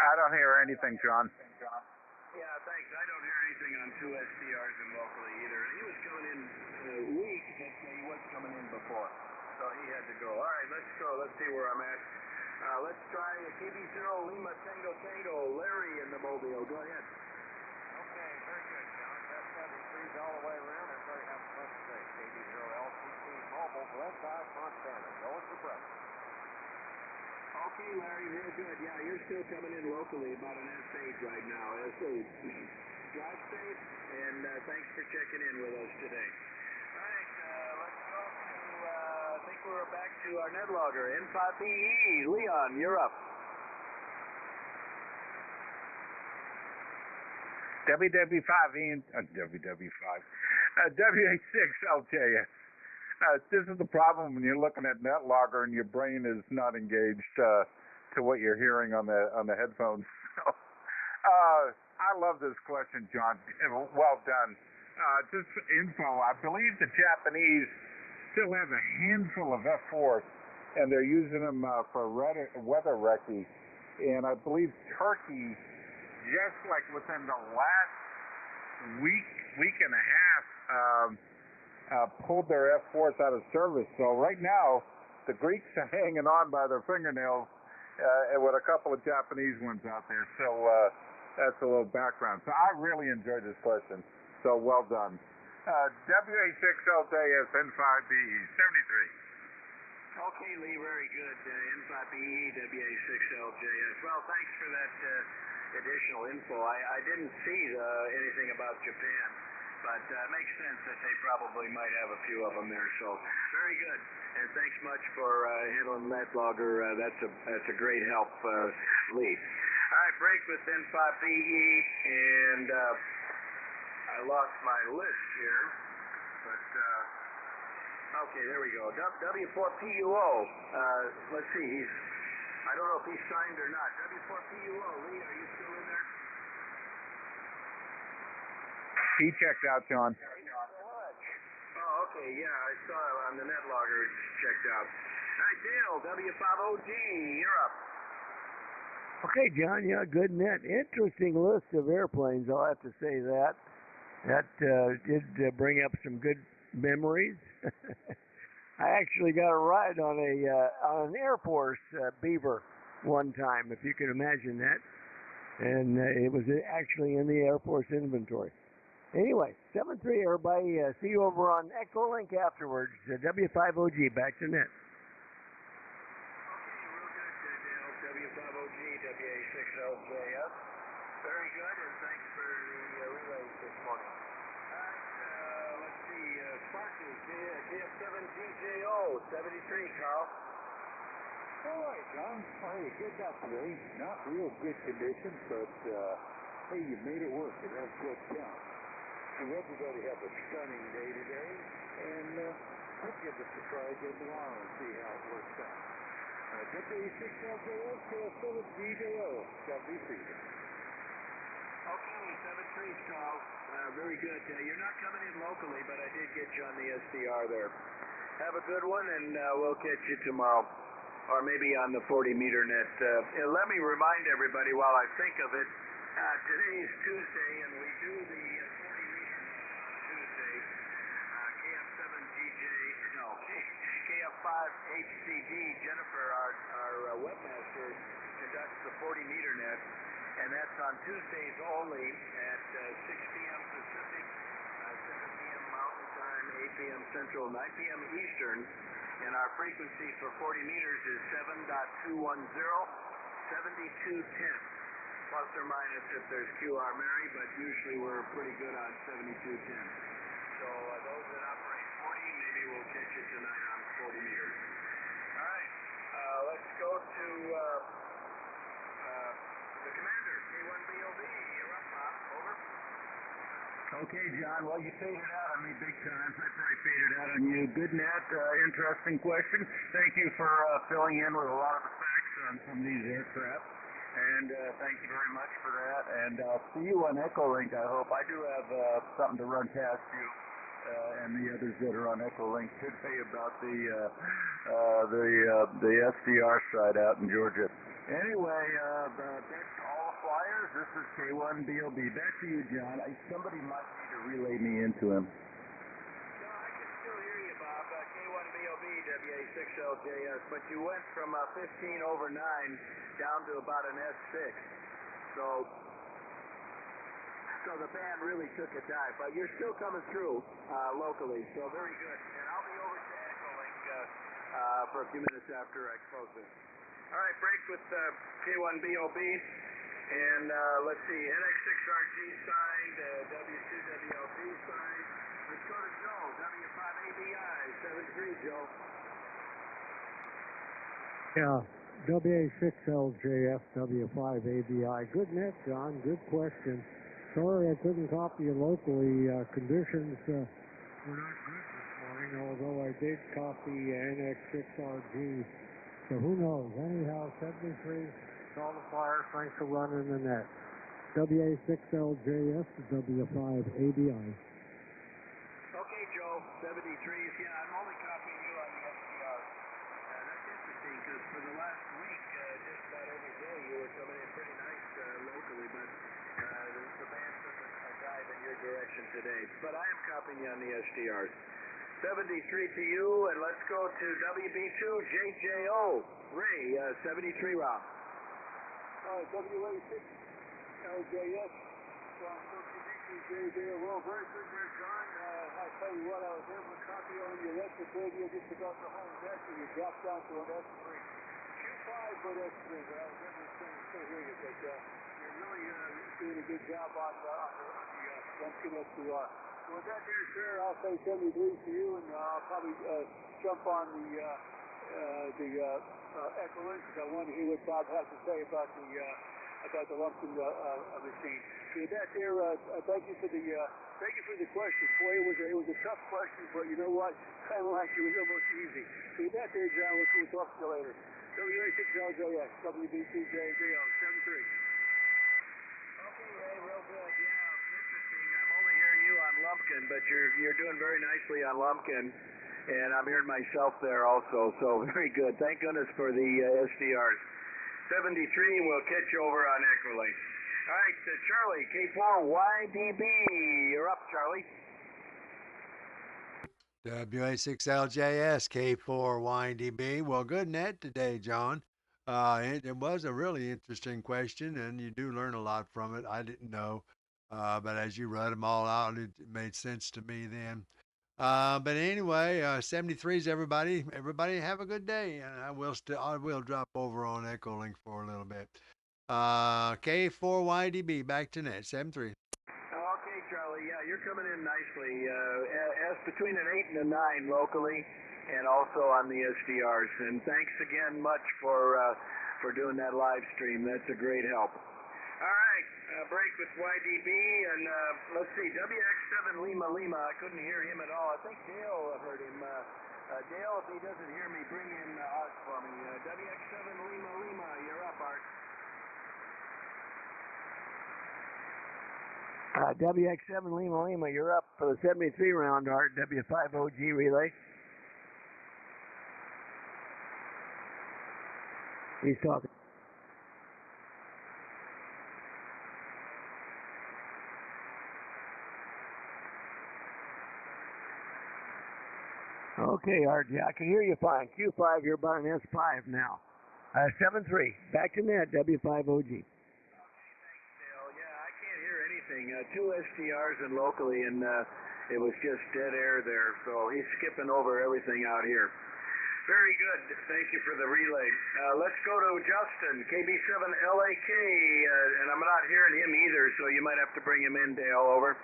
Speaker 2: I don't hear anything, John.
Speaker 1: Yeah, thanks. I don't hear anything on 2 SDRs and locally either. He was coming in weak, but he was coming in before, so he had to go. All right, let's go. Let's see where I'm at. Let's try KB0 Lima Tango Tango. Larry in the Mobile. Go ahead.
Speaker 13: Okay, very good, John. Best 73s all the way around. Everybody have fun today. KB0 LCC Mobile, Glenside, Montana. Going to breakfast.
Speaker 1: Okay, Larry, very good. Yeah, you're still coming in locally about an S8 right now. S8. Drive safe, and thanks for checking in with us today. All right, let's go to, I think we're back to our net logger, N5BE. Leon, you're up.
Speaker 2: WA6LJS. This is the problem when you're looking at NetLogger and your brain is not engaged to what you're hearing on the headphones. I love this question, John. Well done. Just info. I believe the Japanese still have a handful of F4s, and they're using them for weather recce. And I believe Turkey, just like within the last week and a half, pulled their F4s out of service. So right now, the Greeks are hanging on by their fingernails with a couple of Japanese ones out there. So that's a little background. So I really enjoyed this question. So well done. WA6LJS N5BE 73.
Speaker 1: Okay, Lee, very good. N5BE, WA6LJS. Well, thanks for that additional info. I didn't see anything about Japan, but it makes sense that they probably might have a few of them there. So very good, and thanks much for handling that, Logger. That's a great help, Lee. All right, break with N5BE, and I lost my list here, but okay, there we go. W4PUO. Let's see. I don't know if he's signed or not. W4PUO. Lee, are you still in there?
Speaker 2: He checked out, John.
Speaker 1: Oh, okay. Yeah, I saw it on the net logger. It's checked out. All right, Dale, W5OG, you're up.
Speaker 5: Okay, John. Yeah, good net. Interesting list of airplanes. I'll have to say that. That did bring up some good memories. I actually got a ride on an Air Force Beaver one time, if you can imagine that. And it was actually in the Air Force inventory. Anyway, 7-3, everybody. See you over on Echolink afterwards. W5OG, back to net.
Speaker 1: Okay, real good, Dale. W5OG, WA6LJS. Very good, and thanks for the relays this morning. All right, let's see. Sparky, KF7GJO, 73, Carl.
Speaker 9: All right, John. Hey, good enough today. Not real good conditions, but hey, you made it work, and that's what counts. So everybody have a stunning day today, and we'll give us a try again tomorrow and see how it works out. WA6LJS, KF7GJO, 73.
Speaker 1: Okay, 7-3, Charles. Very good. You're not coming in locally, but I did get you on the SDR there. Have a good one, and we'll catch you tomorrow, or maybe on the 40-meter net. Let me remind everybody while I think of it, today is Tuesday, and we do the 40-meter on Tuesday. KF5HCD, Jennifer, our webmaster, conducts the 40-meter net. And that's on Tuesdays only at 6 p.m. Pacific, 7 p.m. Mountain Time, 8 p.m. Central, 9 p.m. Eastern. And our frequency for 40 meters is 7.210, 7210. Plus or minus if there's QR Mary, but usually we're pretty good on 7210. So those that operate 40, maybe we'll catch you tonight on 40 meters. All right, let's go to the commander, K1BOB. You're up, Bob. Over.
Speaker 3: Okay, John. Well, you faded out on me big time. I probably faded out on you. Good net. Interesting question. Thank you for filling in with a lot of the facts on some of these aircraft. And thank you very much for that. And I'll see you on Echolink, I hope. I do have something to run past you. And the others that are on Echolink should say about the SDR side out in Georgia. Anyway, back to all the flyers. This is K1BOB. Back to you, John. Somebody might need to relay me into him.
Speaker 1: No, I can still hear you, Bob. K1BOB, WA6LJS. But you went from 15 over 9 down to about an S6. So the band really took a dive. But you're still coming through locally, so very good. And I'll be over to Echolink for a few minutes after I close this. All right, break with K1BOB. And let's see, NX6RG signed, W2WLP signed. Let's go to Joe, W5ABI, 7-3, Joe.
Speaker 7: Yeah, WA6LJF, W5ABI. Good net, John. Good question. Sorry I couldn't copy you locally. Conditions were not good this morning, although I did copy NX6RG. So who knows? Anyhow, 73, all the flyers. Thanks for running the net. WA6LJS to W5ABI.
Speaker 1: Okay, Joe, 73s. Yeah, I'm only copying you on the SDR. That's interesting because for the last week, just about every day, you were coming in pretty nice locally, but the band took a dive in your direction today. But I am copying you on the SDRs. 73 to you, and let's go to WB2 JJO. Ray, 73, Rob.
Speaker 9: WA6LJS, from WBCJ there. Well, very good there, John. I tell you what, I was able to copy on your electric radio just about the whole deck, and you dropped down to an S3. Q5 but S3, but I was able to still hear you. But you're really doing a good job on the Lumpkin SDR. So with that there, sir, I'll say 73 to you, and I'll probably jump on the Echolink, because I want to hear what Bob has to say about the Lumpkin machine. So with that there, thank you for the question. Boy, it was a tough question, but you know what? Kind of like it was almost easy. So with that there, John, we'll talk to you later. WA6LJX, WBCJ0, 73.
Speaker 1: Okay, Ray, real good. Yeah, interesting. I'm only hearing you on Lumpkin, but you're doing very nicely on Lumpkin, and I'm hearing myself there also. So very good. Thank goodness for the SDRs. 73, we'll catch you over on Echolink. All right, Charlie, K4YDB, you're up, Charlie.
Speaker 11: WA6LJS, K4YDB. Well, good net today, John. It was a really interesting question, and you do learn a lot from it. I didn't know, but as you read them all out, it made sense to me then. But anyway, 73s, everybody. Everybody have a good day, and I will drop over on Echolink for a little bit. K4YDB, back to net, 73.
Speaker 1: Okay, Charlie. Yeah, you're coming in nicely. As between an 8 and a 9 locally, and also on the SDRs. And thanks again much for doing that live stream. That's a great help. All right, break with YDB, and let's see, WX7 Lima Lima. I couldn't hear him at all. I think Dale heard him. Dale, if he doesn't hear me, bring in Art for me. WX7 Lima Lima, you're up, Art.
Speaker 5: WX7 Lima Lima, you're up for the 73 round, Art, W5OG relay. He's talking. Okay, Art, yeah, I can hear you fine. Q5, you're about an S5 now. 7-3, back to net, W5OG.
Speaker 1: Two SDRs and locally, and it was just dead air there, so he's skipping over everything out here. Very good. Thank you for the relay. Let's go to Justin, KB7LAK, and I'm not hearing him either, so you might have to bring him in, Dale. Over.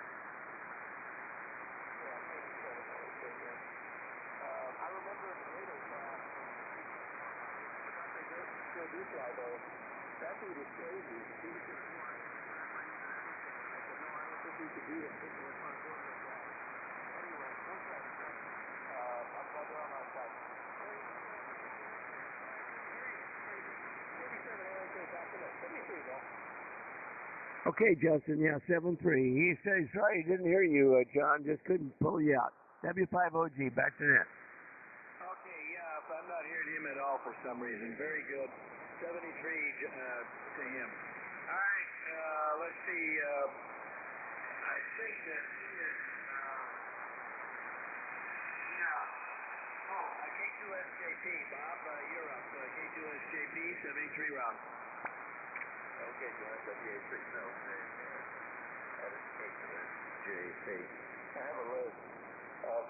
Speaker 5: Okay, Justin, yeah, 7-3. He said, sorry, he didn't hear you, John, just couldn't pull you out. W5OG, back to net.
Speaker 1: Okay, yeah, I'm not hearing him at all for some reason. Very good. 73 to him. All right, let's see. I think that he is, K2SJP. Bob, you're up. K2SJP, 73 round.
Speaker 12: Okay, John, WA6LJ. That is K2SJP. I have a list of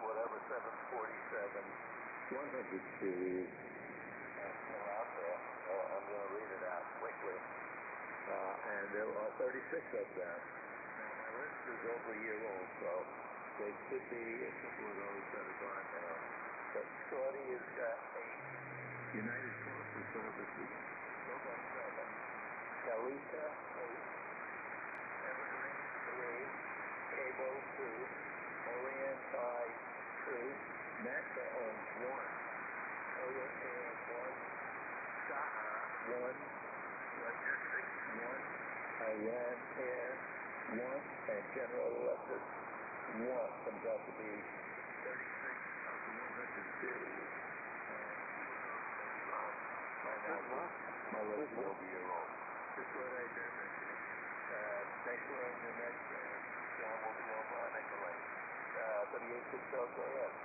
Speaker 12: whatever 747 100 series still out there. I'm going to read it out quickly. And there are 36 of them. Now, my list is over a year old, so there could be a couple of those that are gone now. But Shorty has got 8. United Postal Services, still got 7. Calita, 8. Evergreen, 3. Cable, 2. Orient, 2. NASA owns 1. Toyo owns 1. Saha, 1. Logistics, 1. Iran Air, 1. And General Electric, 1. Comes out to be 36 of the 100 series. My list will be your own. Just what I did mentioning. Thanks for the next John will be over on Echolink. W6LJS.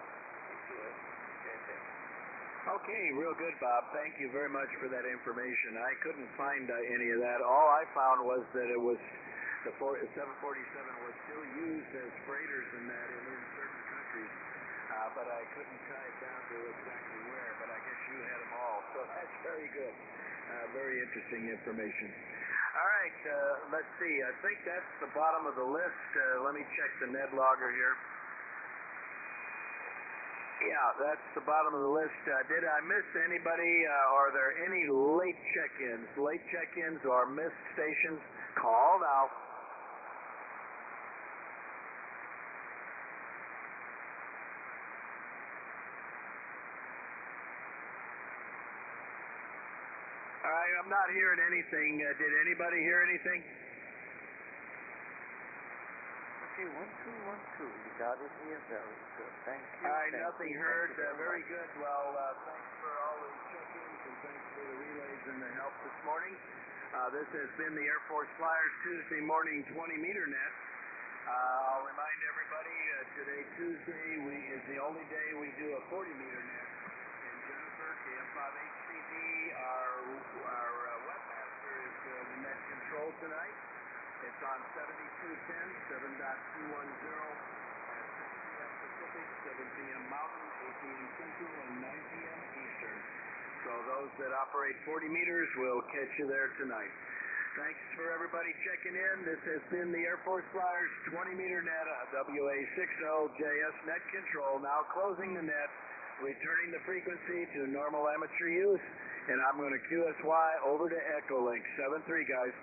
Speaker 1: Okay, real good, Bob. Thank you very much for that information. I couldn't find any of that. All I found was that it was the 747 was still used as freighters and that in certain countries, but I couldn't tie it down to exactly where, but I guess you had them all, so that's very good. Very interesting information. All right, let's see. I think that's the bottom of the list. Let me check the Ned logger here. Yeah, that's the bottom of the list. Did I miss anybody? Are there any late check-ins? Late check-ins or missed stations? Call now. All right, I'm not hearing anything. Did anybody hear anything?
Speaker 6: Okay, 1212. You got it here. Very good. Thank you.
Speaker 1: All right, nothing heard. Very good. Well, thanks for all the check-ins and thanks for the relays and the help this morning. This has been the Air Force Flyers Tuesday morning 20-meter net. I'll remind everybody, today, Tuesday, is the only day we do a 40-meter net. And Jennifer, KF5HCD, our webmaster, is the net control tonight. It's on 7210, 7.210 at 6 p.m. Pacific, 7 p.m. Mountain, 8 p.m. Central, and 9 p.m. Eastern. So those that operate 40 meters will catch you there tonight. Thanks for everybody checking in. This has been the Air Force Flyers 20-meter net, WA60JS net control. Now closing the net, returning the frequency to normal amateur use, and I'm going to QSY over to Echolink 73, guys.